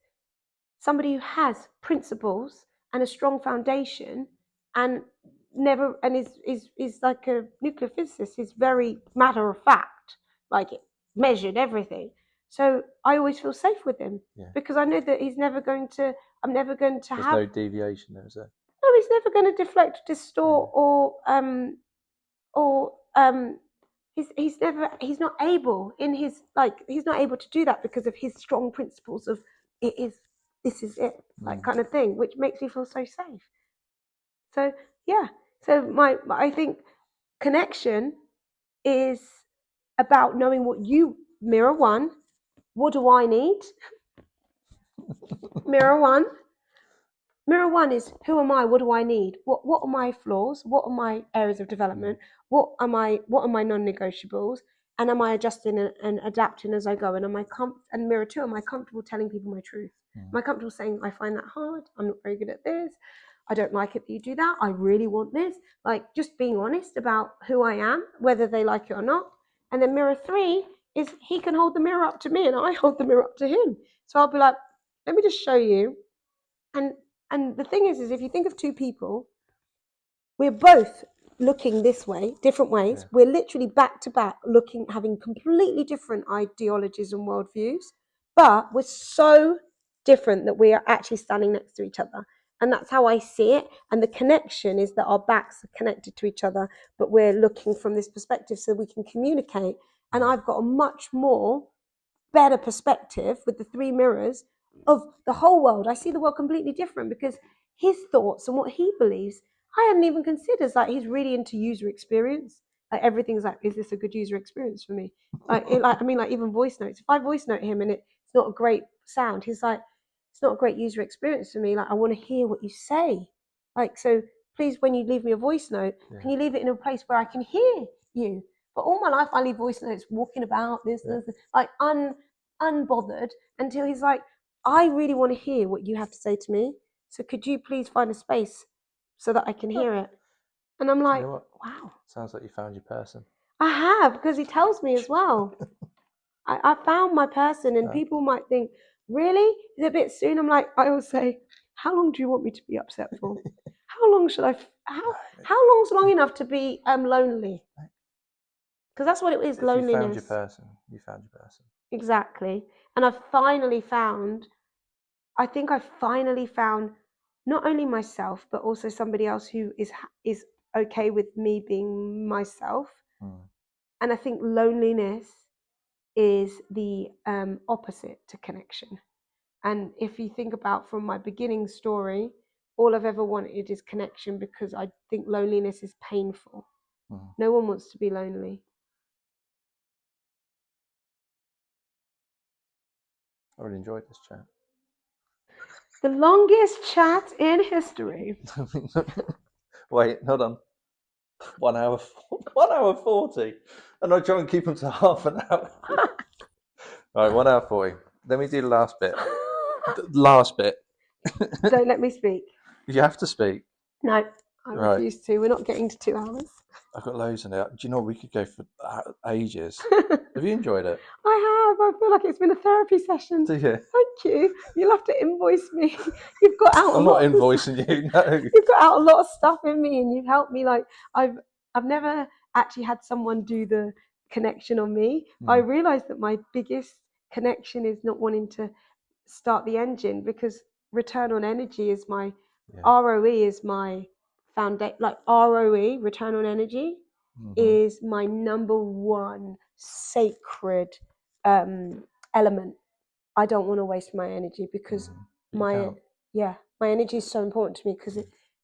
somebody who has principles and a strong foundation and is like a nuclear physicist. He's very matter of fact, measured everything. So I always feel safe with him because I know that I'm never going to There's no deviation there, is there? No, he's never going to deflect, distort, he's not able to do that because of his strong principles of this is it, kind of thing, which makes me feel so safe. So yeah, I think connection is about knowing what you what do I need? Mirror 1, Mirror one is, who am I? What do I need? What are my flaws? What are my areas of development? What are my non-negotiables? And am I adjusting and adapting as I go? And and mirror two, am I comfortable telling people my truth? Am I comfortable saying I find that hard? I'm not very good at this. I don't like it that you do that. I really want this. Like, just being honest about who I am, whether they like it or not. And then mirror three is, he can hold the mirror up to me and I hold the mirror up to him. So I'll be like, let me just show you. And the thing is if you think of two people, we're both looking this way, different ways. Yeah. We're literally back to back looking, having completely different ideologies and worldviews, but we're so different that we are actually standing next to each other. And that's how I see it. And the connection is that our backs are connected to each other, but we're looking from this perspective so we can communicate. And I've got a much more better perspective with the three mirrors of the whole world. I see the world completely different because his thoughts and what he believes, I hadn't even considered. Like, he's really into user experience. Like, everything's like, is this a good user experience for me? Like, even voice notes. If I voice note him and it's not a great sound, he's like, it's not a great user experience for me. Like, I want to hear what you say. Like, so please, when you leave me a voice note, can you leave it in a place where I can hear you? But all my life, I leave voice notes walking about this, like unbothered, until he's like, I really want to hear what you have to say to me. So could you please find a space so that I can hear it? And I'm like, wow. Sounds like you found your person. I have, because he tells me as well. I found my person, and people might think, really? Is it a bit soon? I'm like, I always say, how long do you want me to be upset for? How long should how long's long enough to be lonely? Because that's what it is, loneliness. You found your person. You found your person. Exactly. And I finally found not only myself, but also somebody else who is okay with me being myself. And I think loneliness is the opposite to connection. And if you think about from my beginning story, all I've ever wanted is connection, because I think loneliness is painful. No one wants to be lonely. I really enjoyed this chat. The longest chat in history. Wait, hold on. 1 hour, 1 hour 40. And I try and keep them to half an hour. All right, 1 hour 40. Let me do the last bit. Last bit. Don't let me speak. You have to speak. No, I refuse to. We're not getting to 2 hours. I've got loads in it. Do you know we could go for ages? Have you enjoyed it? I have. I feel like it's been a therapy session. Do you? Thank you. You'll have to invoice me. You've got out. I'm not invoicing you. No. You've got out a lot of stuff in me, and you've helped me. Like, I've never actually had someone do the connection on me. I realised that my biggest connection is not wanting to start the engine, because return on energy is my ROE is my foundation. Like, ROE, return on energy, is my number one sacred element. I don't want to waste my energy, because my energy is so important to me, because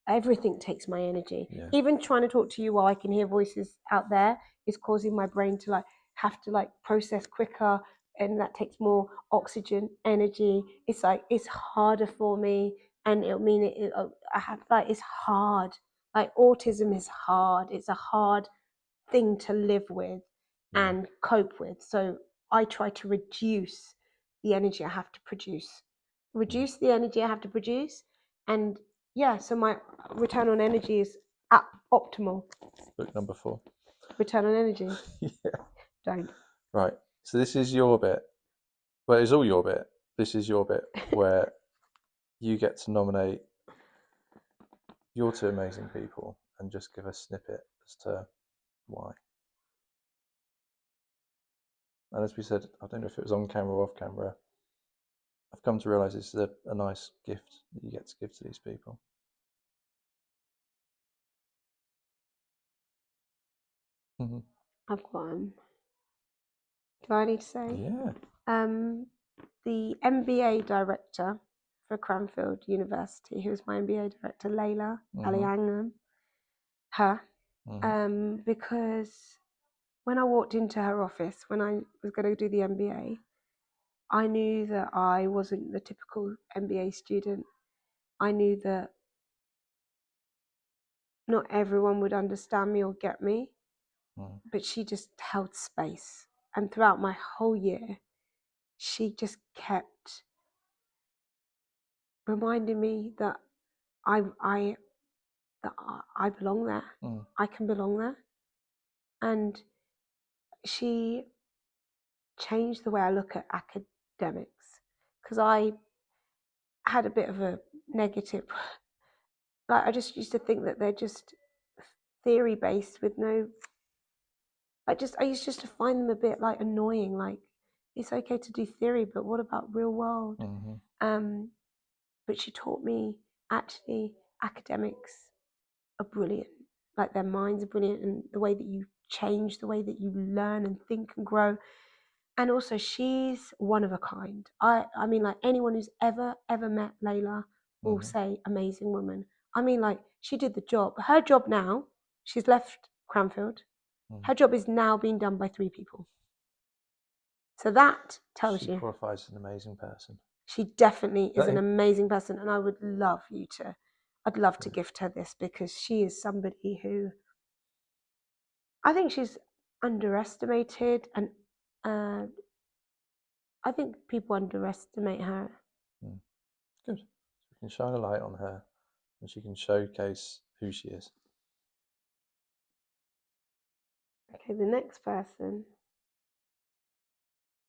everything takes my energy. Even trying to talk to you while I can hear voices out there is causing my brain to have to process quicker, and that takes more oxygen, energy. It's harder for me, and it'll mean it's hard. Like, autism is hard. It's a hard thing to live with and cope with. So I try to reduce the energy I have to produce. And so my return on energy is optimal. Book number 4. Return on energy. Don't. Right. So this is your bit. Well, it's all your bit. This is your bit where you get to nominate your 2 amazing people and just give a snippet as to why. And as we said, I don't know if it was on camera or off camera, I've come to realise this is a nice gift that you get to give to these people. I've got do I need to say? Yeah. The MBA director for Cranfield University, who was my MBA director, Layla Aliangam, her, because when I walked into her office, when I was going to do the MBA, I knew that I wasn't the typical MBA student. I knew that not everyone would understand me or get me, but she just held space. And throughout my whole year, she just kept reminding me that I belong there. I can belong there. And she changed the way I look at academics, because I had a bit of a negative, like I just used to think that they're just theory based with no, I used just to find them a bit like annoying. Like, it's okay to do theory, but what about real world? But she taught me actually academics are brilliant. Like, their minds are brilliant, and the way that you change, the way that you learn and think and grow. And also, she's one of a kind. I mean, like, anyone who's ever met Layla will say amazing woman. I mean, like, she did the job. Her job now, she's left Cranfield. Her job is now being done by 3 people. So that tells you. She qualifies as an amazing person. She definitely is an amazing person, and I'd love to gift her this, because she is somebody who, I think she's underestimated, and I think people underestimate her. Good. So we can shine a light on her, and she can showcase who she is. Okay, the next person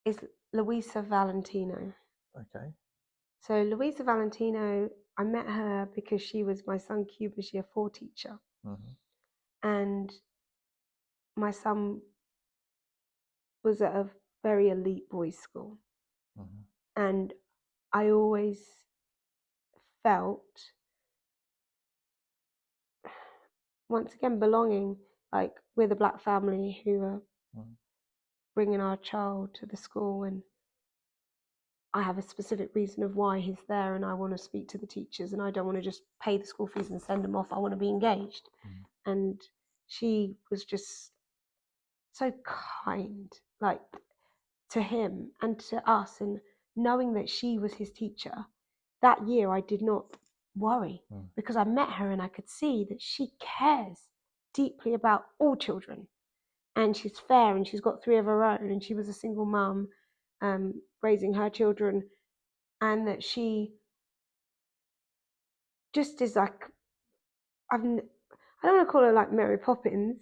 is Luisa Valentino. Okay. So Luisa Valentino, I met her because she was my son Cuba's year 4 teacher. And my son was at a very elite boys' school. And I always felt, once again, belonging. Like, we're the black family who are bringing our child to the school, and I have a specific reason of why he's there, and I want to speak to the teachers, and I don't want to just pay the school fees and send them off. I want to be engaged. And she was just so kind, like, to him and to us. And knowing that she was his teacher, that year I did not worry, because I met her and I could see that she cares deeply about all children, and she's fair, and she's got 3 of her own, and she was a single mum raising her children, and that she just is like, I don't want to call her like Mary Poppins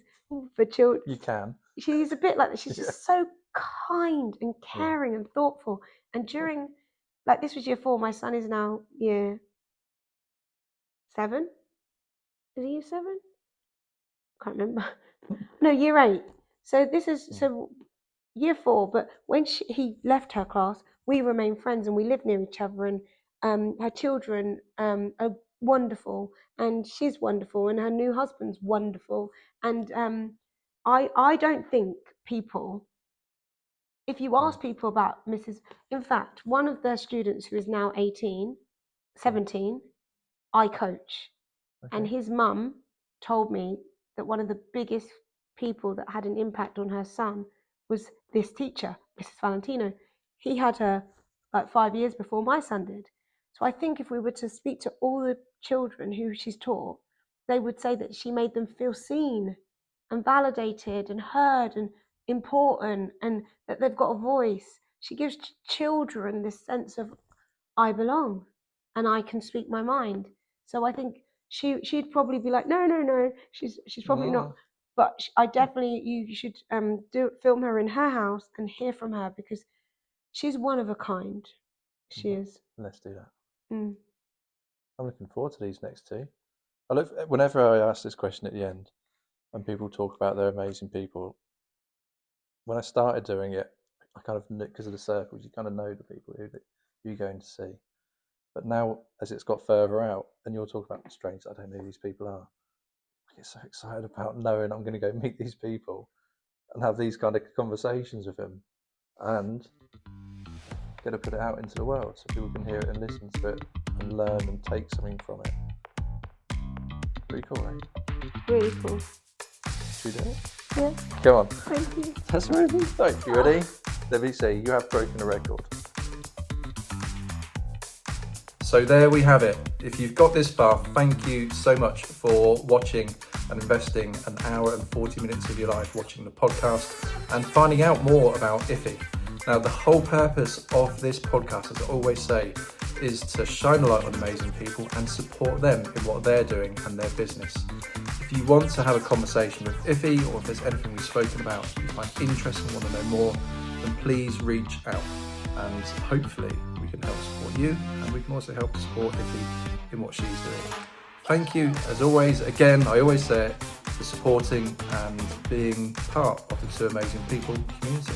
for children. You can. She's a bit like that. She's just so kind and caring and thoughtful. And during, like, this was year 4, my son is now year 7. Is he year 7? Can't remember. No, year 8. So this is year 4. But when he left her class, we remained friends, and we lived near each other. And her children are wonderful, and she's wonderful, and her new husband's wonderful. And I don't think people, if you ask people about Mrs. In fact, one of their students who is now 17, I coach. And his mum told me that one of the biggest people that had an impact on her son was this teacher, Mrs. Valentino. He had her like 5 years before my son did. So I think if we were to speak to all the children who she's taught, they would say that she made them feel seen and validated and heard and important, and that they've got a voice. She gives children this sense of, I belong and I can speak my mind. So I think she'd probably be like, no, she's probably not. But I definitely, you should film her in her house and hear from her, because she's one of a kind. She is. Let's do that. I'm looking forward to these next 2. Whenever I ask this question at the end, and people talk about their amazing people, when I started doing it, I kind of knew, because of the circles, you kind of know the people who you're going to see. But now, as it's got further out, and you're talking about strange, I don't know who these people are, I get so excited about knowing I'm going to go meet these people and have these kind of conversations with them, and going to put it out into the world so people can hear it and listen to it and learn and take something from it. Pretty cool, right? Really cool. Should we do it? Yeah. Come on. Thank you. That's right. Right, you ready? Let me see. You have broken a record. So there we have it. If you've got this far, thank you so much for watching and investing an hour and 40 minutes of your life watching the podcast and finding out more about Ife. Now, the whole purpose of this podcast, as I always say, is to shine a light on amazing people and support them in what they're doing and their business. If you want to have a conversation with Ife, or if there's anything we've spoken about you find interesting, want to know more, then please reach out, and hopefully we can help support you, and we can also help support Ife in what she's doing. Thank you, as always, again, I always say it, for supporting and being part of the Two Amazing People community.